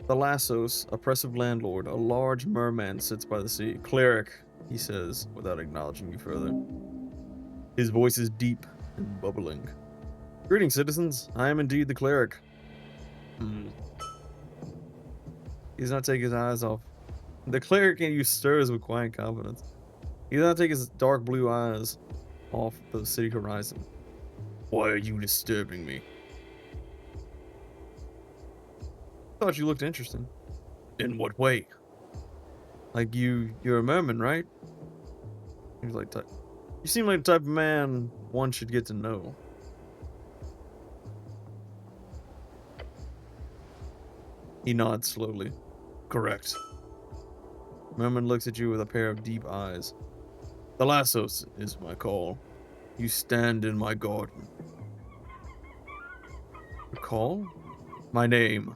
The Lassos, oppressive landlord, a large merman sits by the sea. Cleric, he says, without acknowledging you further. His voice is deep and bubbling. Greetings, citizens. I am indeed the cleric. He does not take his eyes off. The cleric in you stirs with quiet confidence. He does not take his dark blue eyes off the city horizon. Why are you disturbing me? Thought you looked interesting. In what way? Like you're a merman, right? He was like, you seem like the type of man one should get to know. He nods slowly. Correct. Merman looks at you with a pair of deep eyes. The Lassos is my call. You stand in my garden. Your call? My name.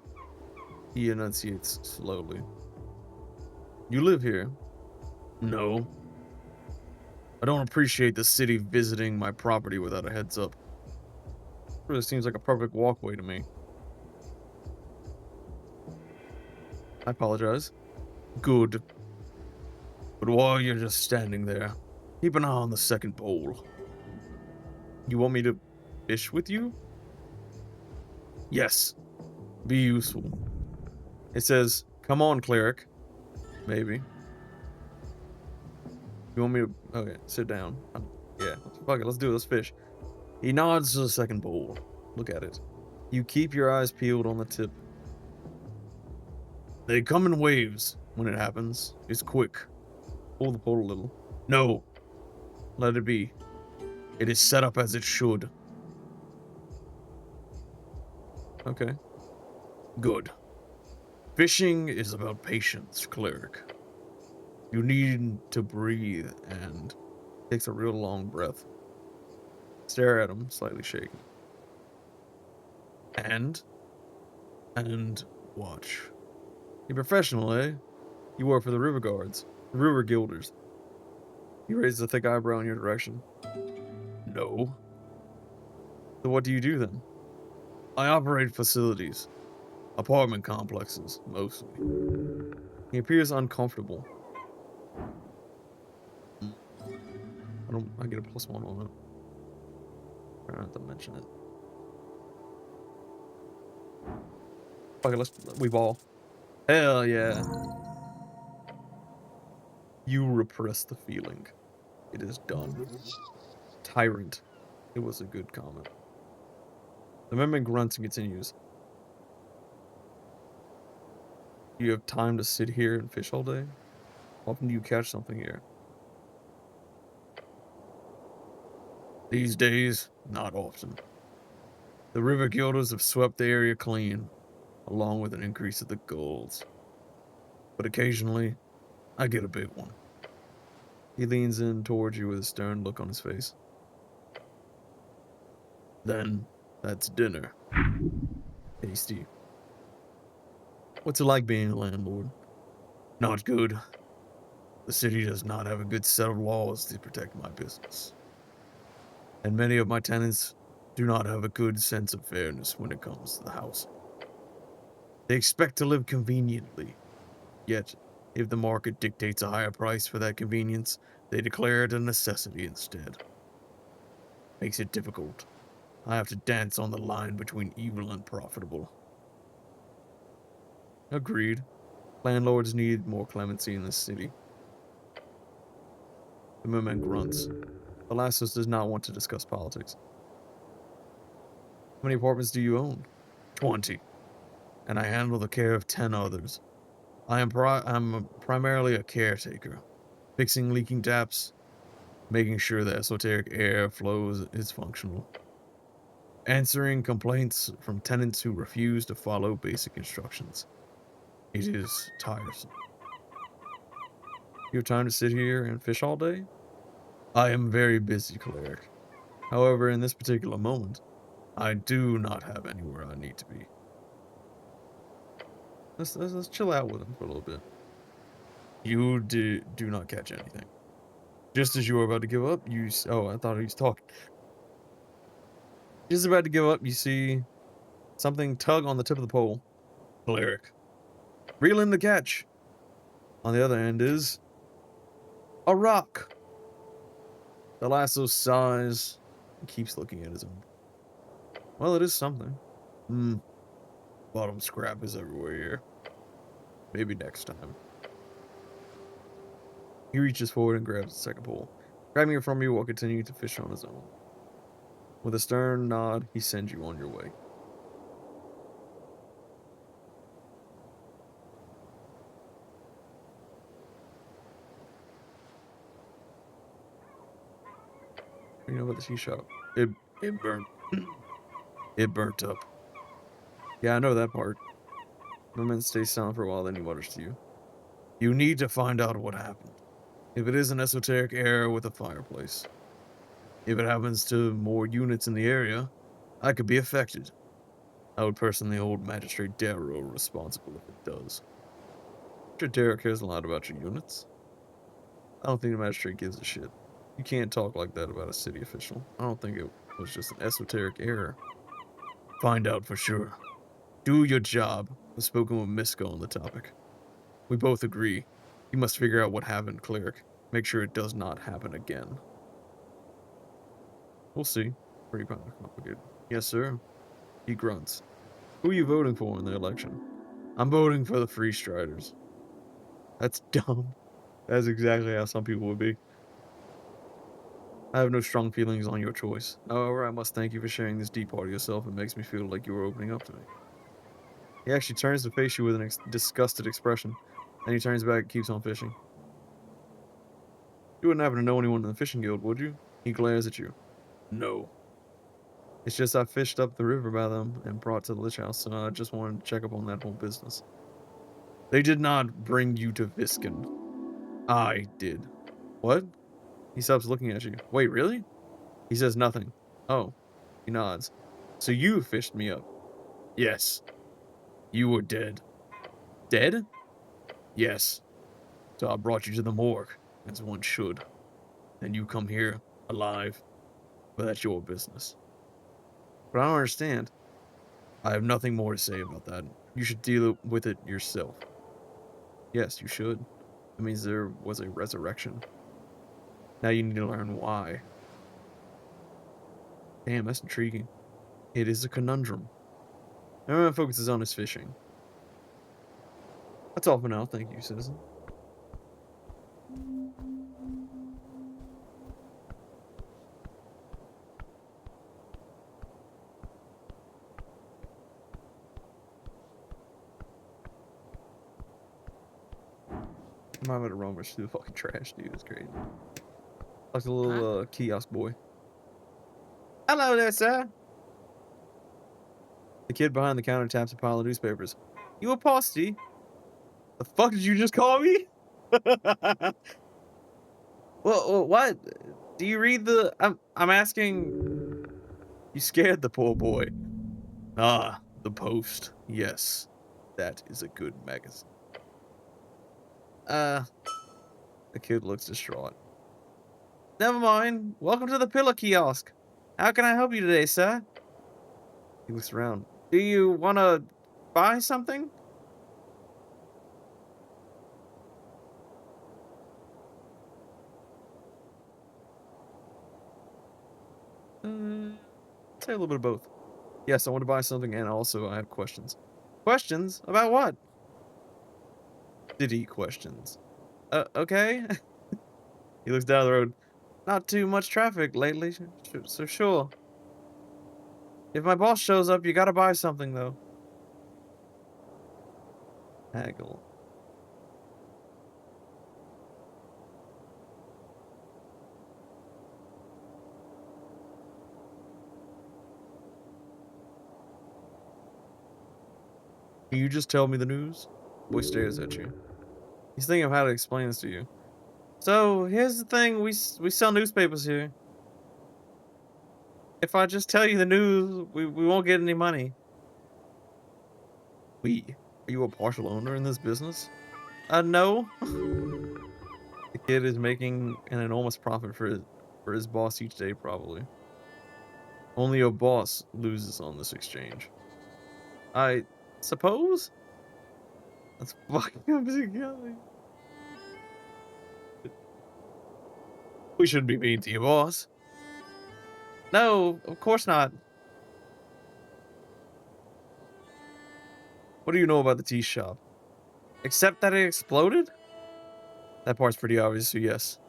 He enunciates slowly. You live here? No. I don't appreciate the city visiting my property without a heads up. Really seems like a perfect walkway to me. I apologize. Good. But while you're just standing there, Keep an eye on the second pole. You want me to fish with you? Yes. Be useful. It says, come on, cleric. Maybe. You want me to... Okay, sit down. Yeah, fuck it, let's do it, let's fish. He nods to the second pole. Look at it. You keep your eyes peeled on the tip. They come in waves when it happens. It's quick. Pull the pole a little. No. Let it be. It is set up as it should. Okay. Good. Fishing is about patience, cleric. You need to breathe, and takes a real long breath. Stare at him, slightly shaken. And watch. You're professional, eh? You work for the river guards, the river guilders. He raises a thick eyebrow in your direction. No. So what do you do then? I operate facilities. Apartment complexes, mostly. He appears uncomfortable. I get a +1 on it. Try not to mention it. Okay, we ball. Hell yeah. You repress the feeling. It is done. Tyrant. It was a good comment. The member grunts and continues. You have time to sit here and fish all day? Often do you catch something here? These days, not often. The river guilders have swept the area clean, along with an increase of the gulls. But occasionally, I get a big one. He leans in towards you with a stern look on his face. Then, that's dinner. Tasty. What's it like being a landlord? Not good. The city does not have a good set of laws to protect my business. And many of my tenants do not have a good sense of fairness when it comes to the house. They expect to live conveniently, yet if the market dictates a higher price for that convenience, they declare it a necessity instead. Makes it difficult. I have to dance on the line between evil and profitable. Agreed. Landlords need more clemency in this city. The merman grunts. Velasquez does not want to discuss politics. How many apartments do you own? 20. And I handle the care of 10 others. I'm primarily a caretaker, fixing leaking taps, making sure the esoteric air flows is functional, answering complaints from tenants who refuse to follow basic instructions. It is tiresome. You have time to sit here and fish all day? I am very busy, cleric. However, in this particular moment, I do not have anywhere I need to be. Let's chill out with him for a little bit. You do not catch anything. Just as you were about to give up, oh, I thought he was talking. Just about to give up, you see something tug on the tip of the pole. Cleric. Reel in the catch. On the other end is a rock. The lasso sighs and keeps looking at his own. Well, it is something. Bottom scrap is everywhere here. Maybe next time. He reaches forward and grabs the second pole. Grabbing it from you while continuing to fish on his own. With a stern nod, he sends you on your way. You know about the tea shop? It burnt. It burnt up. Yeah, I know that part. Moment stays silent for a while, then he mutters to you. You need to find out what happened. If it is an esoteric error with a fireplace. If it happens to more units in the area, I could be affected. I would personally hold Magistrate Darrow responsible if it does. Magistrate Darrow cares a lot about your units. I don't think the Magistrate gives a shit. You can't talk like that about a city official. I don't think it was just an esoteric error. Find out for sure. Do your job. I've spoken with Misko on the topic. We both agree. You must figure out what happened, cleric. Make sure it does not happen again. We'll see. Pretty complicated. Yes, sir. He grunts. Who are you voting for in the election? I'm voting for the Free Striders. That's dumb. That's exactly how some people would be. I have no strong feelings on your choice. However, I must thank you for sharing this deep part of yourself. It makes me feel like you are opening up to me. He actually turns to face you with an disgusted expression. Then he turns back and keeps on fishing. You wouldn't happen to know anyone in the fishing guild, would you? He glares at you. No. It's just I fished up the river by them and brought to the lich house, so I just wanted to check up on that whole business. They did not bring you to Visken. I did. What? He stops looking at you. Wait, really? He says nothing. Oh. He nods. So you fished me up? Yes. You were dead. Dead? Yes. So I brought you to the morgue, as one should. And you come here, alive. But that's your business. But I don't understand. I have nothing more to say about that. You should deal with it yourself. Yes, you should. It means there was a resurrection. Now you need to learn why. Damn, that's intriguing. It is a conundrum. Everyone focuses on his fishing. That's all for now, thank you, citizen. I'm having to rummage through the fucking trash, dude. It's crazy. Like a little kiosk boy. Hello there, sir. The kid behind the counter taps a pile of newspapers. You a postie? The fuck did you just call me? Well, what? Do you read the? I'm asking. You scared the poor boy. Ah, the Post. Yes, that is a good magazine. The kid looks distraught. Never mind. Welcome to the pillar kiosk. How can I help you today, sir? He looks around. Do you want to buy something? Say a little bit of both. Yes, I want to buy something, and also I have questions. Questions? About what? City questions. Okay. He looks down the road. Not too much traffic lately, so sure. If my boss shows up, you gotta buy something, though. Haggle. Can you just tell me the news? Boy stares at you. He's thinking of how to explain this to you. So, here's the thing. We sell newspapers here. If I just tell you the news, we won't get any money. We? Are you a partial owner in this business? No. The kid is making an enormous profit for his boss each day, probably. Only your boss loses on this exchange. I suppose? That's fucking up. We shouldn't be mean to your boss. No, of course not. What do you know about the tea shop? Except that it exploded? That part's pretty obvious, so yes.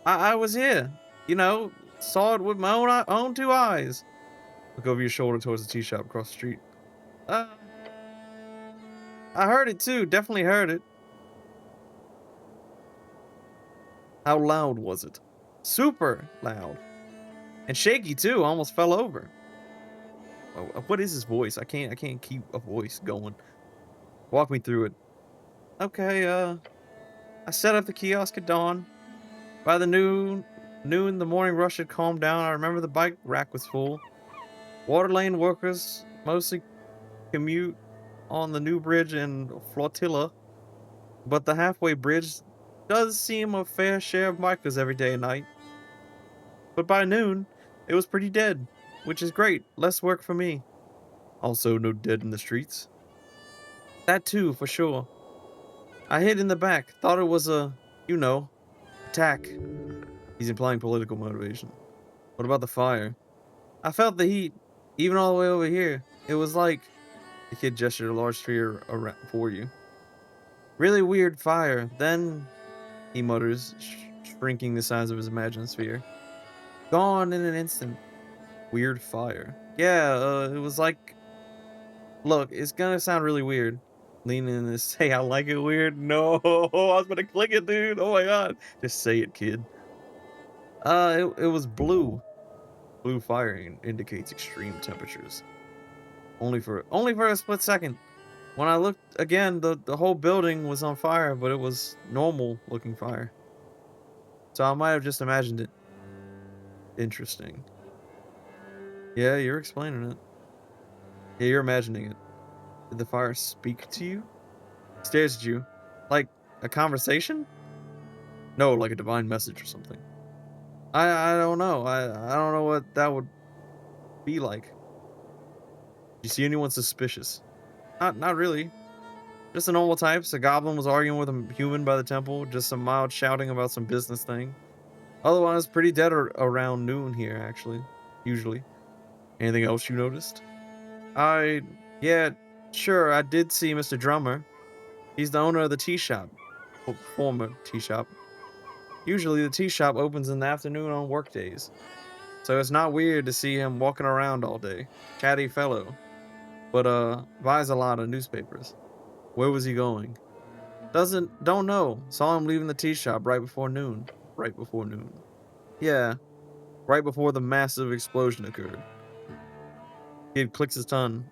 I was here. You know, saw it with my own two eyes. Look over your shoulder towards the tea shop across the street. I heard it too. Definitely heard it. How loud was it? Super loud. And shaky too. Almost fell over. Oh, what is his voice? I can't keep a voice going. Walk me through it. Okay, I set up the kiosk at dawn. By the noon, the morning rush had calmed down. I remember the bike rack was full. Water lane workers mostly commute on the new bridge and flotilla, but the halfway bridge does seem a fair share of bikers every day and night. But by noon, it was pretty dead, which is great. Less work for me. Also, no dead in the streets. That too, for sure. I hid in the back, thought it was a, you know, attack. He's implying political motivation. What about the fire? I felt the heat, even all the way over here. It was like the kid gestured a large sphere around for you. Really weird fire. Then he mutters, shrinking the size of his imagined sphere. Gone in an instant. Weird fire. Yeah, it was like. Look, it's gonna sound really weird. Lean in and say I like it weird. No, I was gonna click it, dude. Oh my god. Just say it, kid. It was blue. Blue fire indicates extreme temperatures. Only for a split second. When I looked again, the whole building was on fire, but it was normal looking fire. So I might have just imagined it. Interesting. Yeah, you're explaining it. Yeah, you're imagining it. Did the fire speak to you? Stares at you. Like a conversation? No, like a divine message or something. I don't know. I don't know what that would be like. Do you see anyone suspicious? Not really. Just the normal types. A goblin was arguing with a human by the temple. Just some mild shouting about some business thing. Otherwise, pretty dead around noon here, actually. Usually. Anything else you noticed? Yeah, sure, I did see Mr. Drummer. He's the owner of the tea shop. Former tea shop. Usually the tea shop opens in the afternoon on work days. So it's not weird to see him walking around all day. Chatty fellow. But buys a lot of newspapers. Where was he going? Don't know. Saw him leaving the tea shop right before noon. Right before noon. Yeah. Right before the massive explosion occurred. Kid clicks his tongue.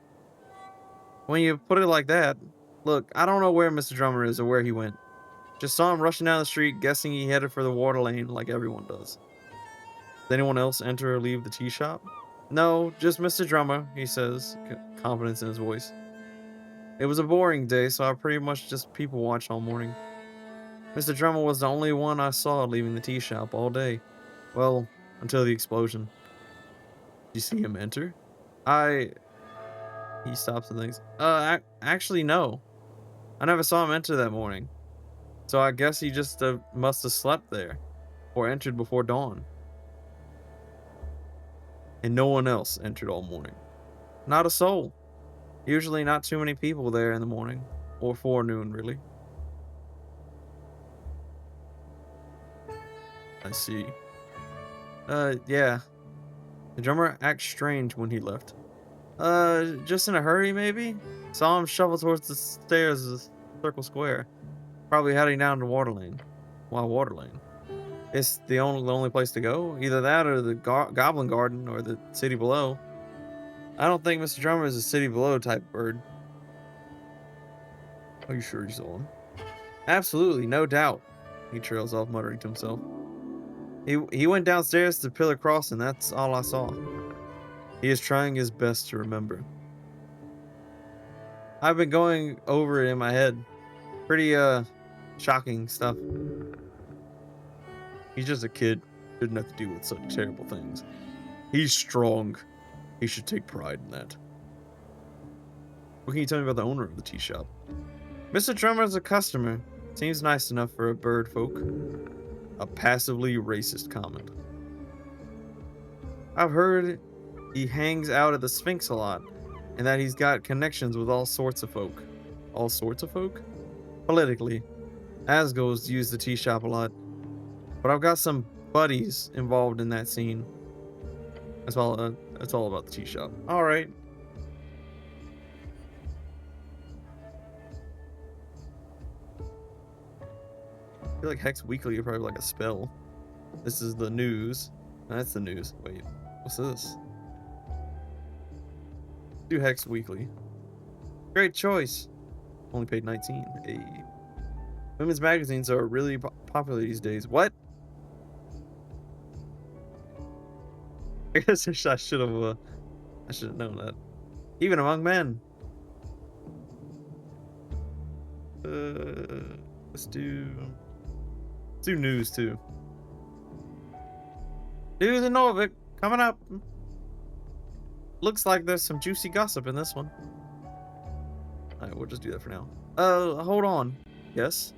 When you put it like that, look, I don't know where Mr. Drummer is or where he went. Just saw him rushing down the street, guessing he headed for the water lane like everyone does. Did anyone else enter or leave the tea shop? No, just Mr. Drummer, he says, confidence in his voice. It was a boring day, so I pretty much just people watched all morning. Mr. Drummer was the only one I saw leaving the tea shop all day. Well, until the explosion. Did you see him enter? He stops and thinks, actually no. I never saw him enter that morning. So I guess he just must have slept there. Or entered before dawn. And no one else entered all morning. Not a soul. Usually not too many people there in the morning. Or forenoon, really. I see. Yeah. The drummer acts strange when he left. Just in a hurry, maybe? Saw him shuffle towards the stairs of Circle Square. Probably heading down to Water Lane. Why Water Lane? It's the only place to go. Either that or the Goblin Garden or the city below. I don't think Mr. Drummer is a city below type bird. Are you sure you saw him? Absolutely, no doubt. He trails off, muttering to himself. He went downstairs to Pillar Crossing, that's all I saw. He is trying his best to remember. I've been going over it in my head. Pretty, shocking stuff. He's just a kid. Shouldn't have to deal with such terrible things. He's strong. He should take pride in that. What can you tell me about the owner of the tea shop? Mr. Drummer's a customer. Seems nice enough for a bird folk. A passively racist comment. I've heard he hangs out at the Sphinx a lot, and that he's got connections with all sorts of folk. All sorts of folk? Politically. Asgos use the tea shop a lot. But I've got some buddies involved in that scene. That's all about the tea shop. Alright. I feel like Hex Weekly are probably like a spell. This is the news. That's the news. Wait, what's this? Do Hex Weekly. Great choice. Only paid 19. Hey. Women's magazines are really popular these days. What? I guess I should have known that. Even among men. Let's do news too. News in Norvik coming up. Looks like there's some juicy gossip in this one. Alright, we'll just do that for now. Hold on. Yes?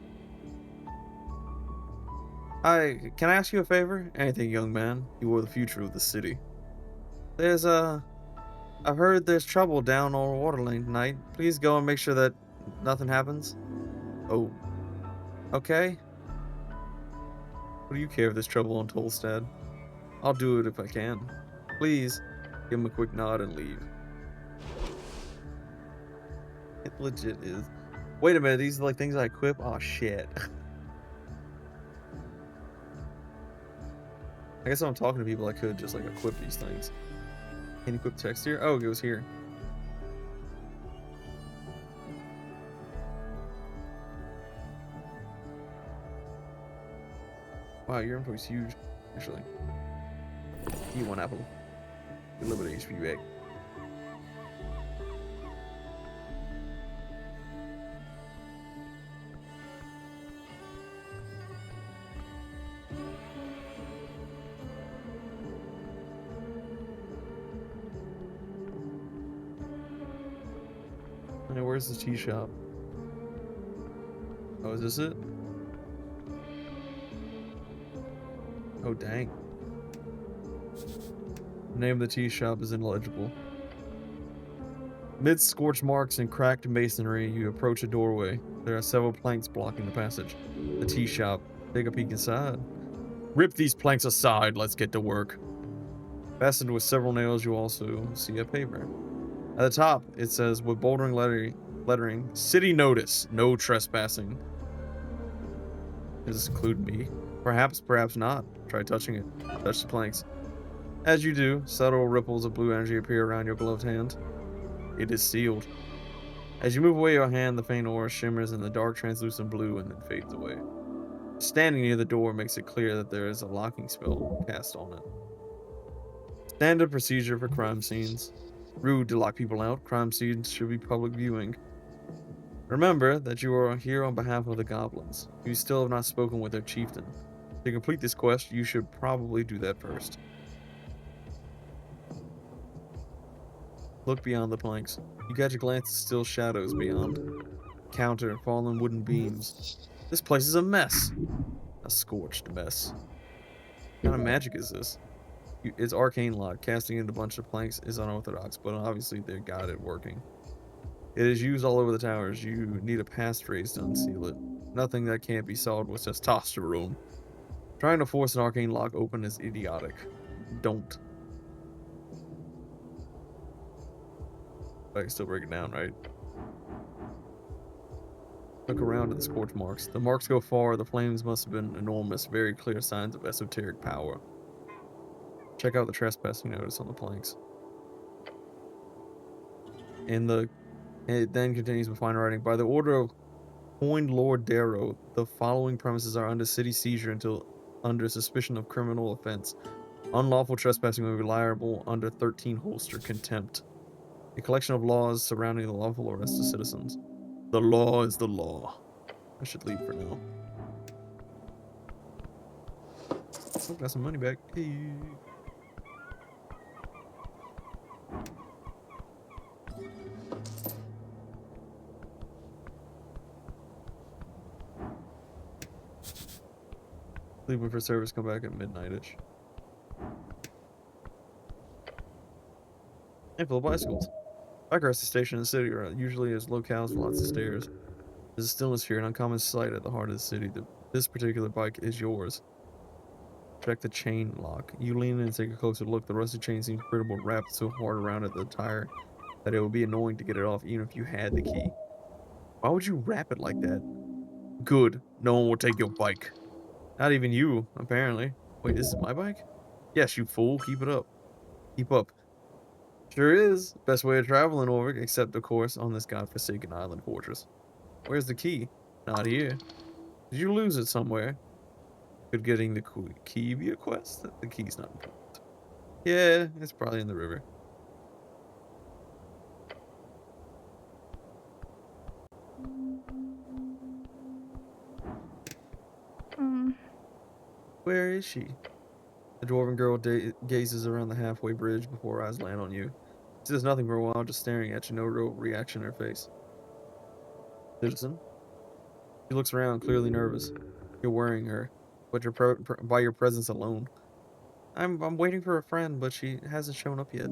Can I ask you a favor? Anything, young man. You are the future of the city. There's I've heard there's trouble down on Water Lane tonight. Please go and make sure that nothing happens. Oh, okay. What do you care if there's trouble on Tolstad? I'll do it if I can. Please, give him a quick nod and leave. It legit is. Wait a minute, these are like things I equip? Oh shit. I guess when I'm talking to people, I could just like equip these things. Can you equip text here? Oh, it goes here. Wow, your inventory's huge, actually. Eat one apple. Get a little bit of HP back. Hey, where's the tea shop? Oh, is this it? Oh, dang. The name of the tea shop is illegible. Amidst scorch marks and cracked masonry, you approach a doorway. There are several planks blocking the passage. The tea shop. Take a peek inside. Rip these planks aside. Let's get to work. Fastened with several nails, you also see a paper. At the top, it says with bouldering lettering, City Notice, no trespassing. Does this include me? Perhaps, perhaps not. Try touching it. Touch the planks. As you do, subtle ripples of blue energy appear around your gloved hand. It is sealed. As you move away your hand, the faint aura shimmers in the dark translucent blue and then fades away. Standing near the door makes it clear that there is a locking spell cast on it. Standard procedure for crime scenes. Rude to lock people out. Crime scenes should be public viewing. Remember that you are here on behalf of the goblins. You still have not spoken with their chieftain. To complete this quest, you should probably do that first. Look beyond the planks. You catch a glance at still shadows beyond. Counter, fallen wooden beams. This place is a mess. A scorched mess. What kind of magic is this? It's arcane lock. Casting into a bunch of planks is unorthodox, but obviously they're guided working. It is used all over the towers. You need a passphrase to unseal it. Nothing that can't be solved with testosterone. Trying to force an arcane lock open is idiotic. Don't. I can still break it down, right? Look around at the scorch marks. The marks go far. The flames must have been enormous. Very clear signs of esoteric power. Check out the trespassing notice on the planks. It then continues with fine writing. By the order of Coined Lord Darrow, the following premises are under city seizure until under suspicion of criminal offense. Unlawful trespassing will be liable under 13 holster contempt. A collection of laws surrounding the lawful arrest of citizens. The law is the law. I should leave for now. Oh, got some money back. Hey. Leaving for service, come back at midnight-ish. Handful of bicycles. Bike rest station in the city are usually as locales with lots of stairs. There's a stillness here, an uncommon sight at the heart of the city. This particular bike is yours. Check the chain lock. You lean in and take a closer look. The rusty chain seems pretty well wrapped so hard around it the tire that it would be annoying to get it off even if you had the key. Why would you wrap it like that? Good. No one will take your bike. Not even you, apparently. Wait, this is my bike? Yes, you fool. Keep it up. Keep up. Sure is. Best way of traveling over, except, of course, on this godforsaken island fortress. Where's the key? Not here. Did you lose it somewhere? Could getting the key be a quest? The key's not important. Yeah, it's probably in the river. Where is she? The dwarven girl gazes around the halfway bridge before her eyes land on you. She does nothing for a while, just staring at you, no real reaction in her face. Citizen? She looks around, clearly nervous. You're worrying her. but by your presence alone. I'm waiting for a friend, but she hasn't shown up yet.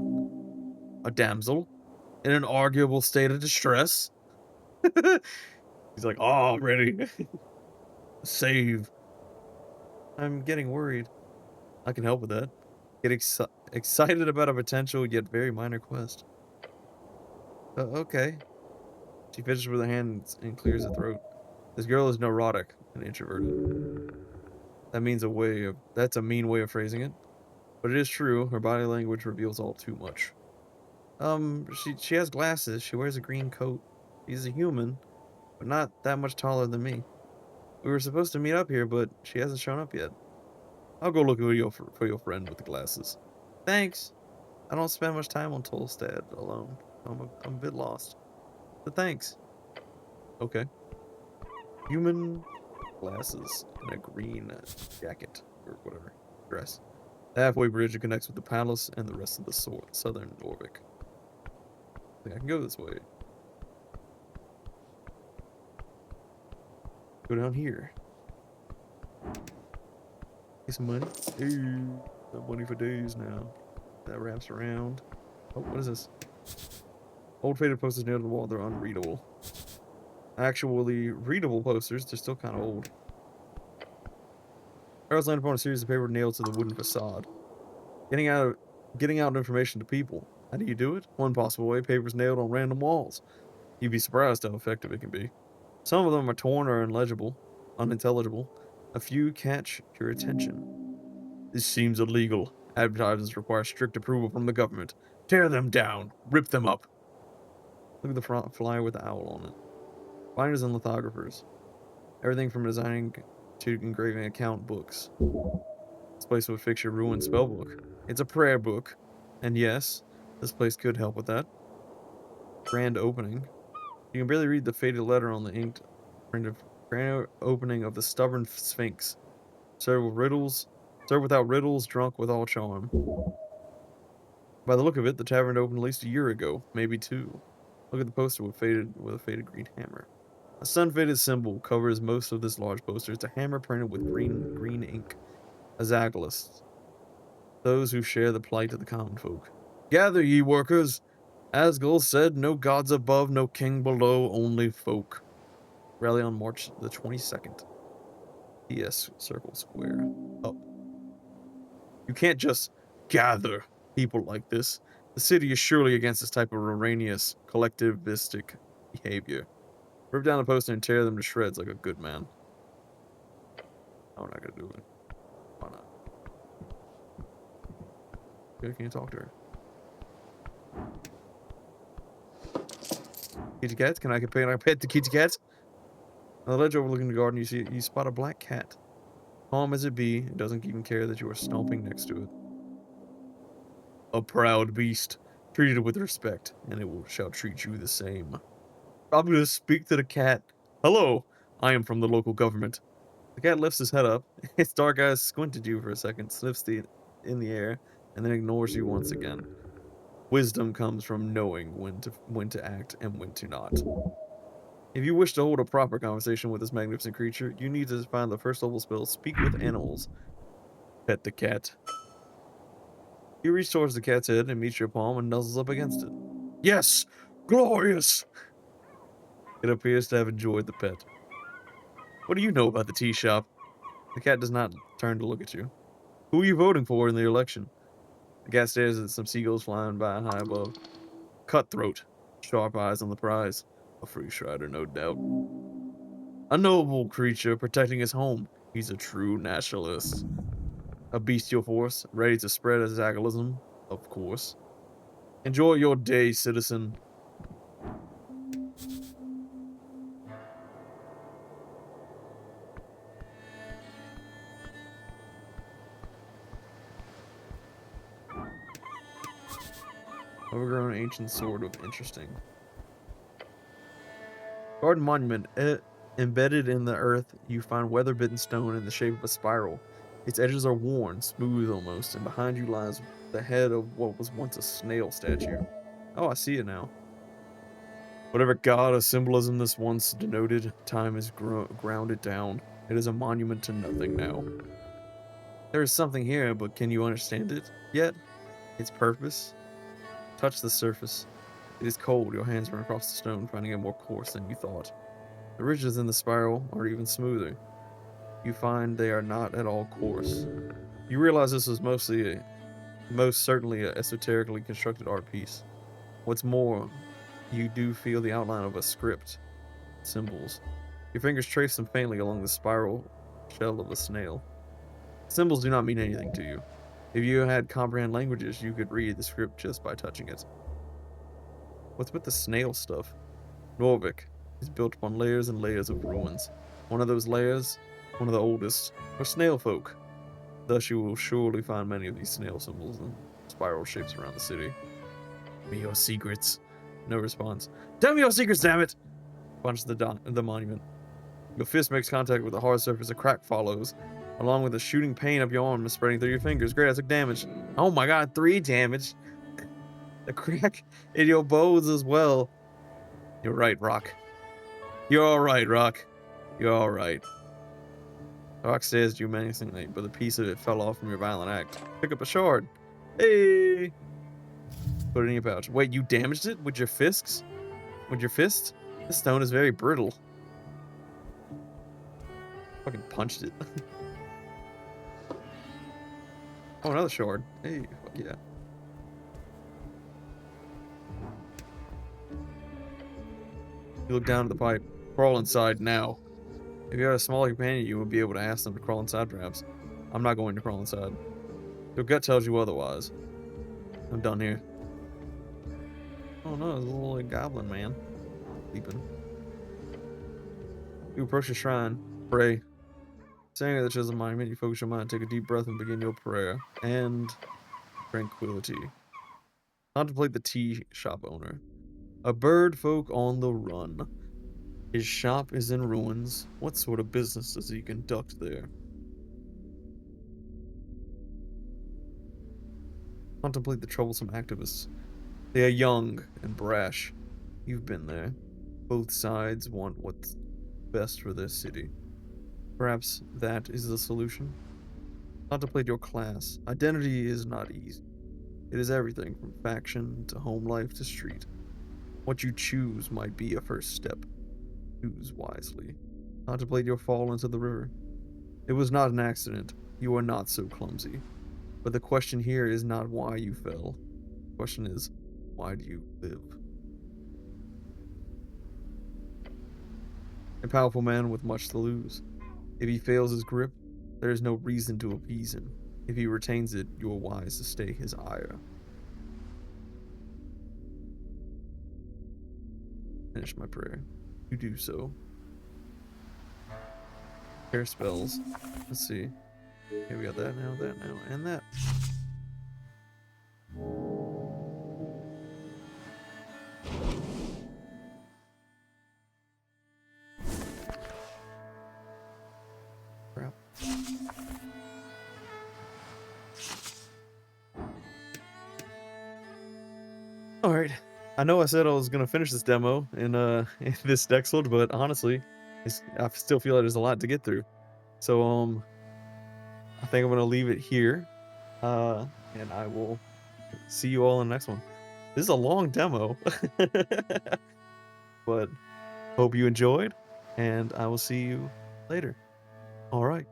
A damsel in an arguable state of distress. He's like, oh, ready. Save. I'm getting worried. I can help with that. Get excited about a potential yet very minor quest. Okay. She finishes with her hand and clears her throat. This girl is neurotic and introverted. That's a mean way of phrasing it. But it is true, her body language reveals all too much. She has glasses, she wears a green coat. She's a human, but not that much taller than me. We were supposed to meet up here, but she hasn't shown up yet. I'll go look for your friend with the glasses. Thanks. I don't spend much time on Tolstad alone. I'm a bit lost. But thanks. Okay. Human glasses and a green jacket or whatever dress. The halfway bridge connects with the palace and the rest of the southern Norvik. I think I can go this way. Go down here. Get some money. Ooh, got money for days now. That wraps around. Oh, what is this? Old faded posters near the wall. They're unreadable. Actually readable posters. They're still kind of old. Arrows land upon a series of paper nailed to the wooden facade. Getting out information to people. How do you do it? One possible way: papers nailed on random walls. You'd be surprised how effective it can be. Some of them are torn or unintelligible. A few catch your attention. This seems illegal. Advertisements require strict approval from the government. Tear them down. Rip them up. Look at the front flyer with the owl on it. Binders and lithographers. Everything from designing to engraving account books. This place would fix your ruined spellbook. It's a prayer book. And yes, this place could help with that. Grand opening. You can barely read the faded letter on the inked print of grand opening of the stubborn sphinx. Served without riddles, drunk with all charm. By the look of it, the tavern opened at least a year ago, maybe two. Look at the poster with a faded green hammer. A sun-faded symbol covers most of this large poster. It's a hammer printed with green ink. Azagalists. Those who share the plight of the common folk. Gather, ye workers! Asgul said, no gods above, no king below, only folk. Rally on March the 22nd. PS Circle Square. Up. You can't just gather people like this. The city is surely against this type of erroneous, collectivistic behavior. Rip down the poster and tear them to shreds like a good man. No, we're not gonna do it. Why not? Okay, can you talk to her? Kitty cats? Can I pet the kitty cats? On the ledge overlooking the garden, you spot a black cat. Calm as it be, it doesn't even care that you are stomping next to it. A proud beast. Treat it with respect, and it shall treat you the same. I'm gonna speak to the cat. Hello, I am from the local government. The cat lifts his head up. Its dark eyes squint at you for a second, sniffs in the air, and then ignores you once again. Wisdom comes from knowing when to act and when to not. If you wish to hold a proper conversation with this magnificent creature, you need to find the first level spell, Speak with Animals. Pet the cat. You reach towards the cat's head and meets your palm and nuzzles up against it. Yes! Glorious! It appears to have enjoyed the pet. What do you know about the tea shop? The cat does not turn to look at you. Who are you voting for in the election? The cat stares at some seagulls flying by high above. Cutthroat. Sharp eyes on the prize. A free strider, no doubt. A noble creature protecting his home. He's a true nationalist. A bestial force, ready to spread his agalism, of course. Enjoy your day, citizen. Overgrown ancient sword with interesting. Garden monument. Embedded in the earth, you find weather-bitten stone in the shape of a spiral. Its edges are worn, smooth almost, and behind you lies the head of what was once a snail statue. Oh, I see it now. Whatever god or symbolism this once denoted, time has ground it down. It is a monument to nothing now. There is something here, but can you understand it yet? Its purpose? Touch the surface. It is cold. Your hands run across the stone, finding it more coarse than you thought. The ridges in the spiral are even smoother. You find they are not at all coarse. You realize this was most certainly a esoterically constructed art piece. What's more, you do feel the outline of a script. Symbols. Your fingers trace them faintly along the spiral shell of a snail. Symbols do not mean anything to you. If you had comprehend languages, you could read the script just by touching it. What's with the snail stuff? Norvik is built upon layers and layers of ruins. One of those layers, one of the oldest, are snail folk. Thus you will surely find many of these snail symbols and spiral shapes around the city. Tell me your secrets. No response. Tell me your secrets, damn it! Punch the monument. Your fist makes contact with the hard surface. A crack follows, along with a shooting pain up your arm spreading through your fingers. Great, I took damage. Oh my god, 3 damage. The crack in your bones as well. You're right, Rock. You're alright, Rock. You're alright. Rock stares at you menacingly, but the piece of it fell off from your violent act. Pick up a shard. Hey! Put it in your pouch. Wait, you damaged it with your fists? With your fist? This stone is very brittle. Fucking punched it. Oh, another shard. Hey, fuck yeah. You look down at the pipe. Crawl inside now. If you had a smaller companion, you would be able to ask them to crawl inside, perhaps. I'm not going to crawl inside. Your gut tells you otherwise. I'm done here. Oh no, there's a little goblin man. Sleeping. You approach the shrine. Pray. Saying that chosen monument, you focus your mind, take a deep breath, and begin your prayer. And tranquility. Contemplate the tea shop owner. A bird folk on the run. His shop is in ruins. What sort of business does he conduct there? Contemplate the troublesome activists. They are young and brash. You've been there. Both sides want what's best for their city. Perhaps that is the solution? Contemplate your class. Identity is not easy. It is everything from faction to home life to street. What you choose might be a first step. Choose wisely. Contemplate your fall into the river. It was not an accident. You are not so clumsy. But the question here is not why you fell. The question is, why do you live? A powerful man with much to lose. If he fails his grip, there is no reason to appease him. If he retains it, you are wise to stay his ire. Finish my prayer. You do so. Prayer spells. Let's see. Okay, we got that now, and that. Crap. Alright. I know I said I was gonna finish this demo in this next one, but honestly, I still feel like there's a lot to get through. So I think I'm gonna leave it here. And I will see you all in the next one. This is a long demo. But hope you enjoyed, and I will see you later. Alright.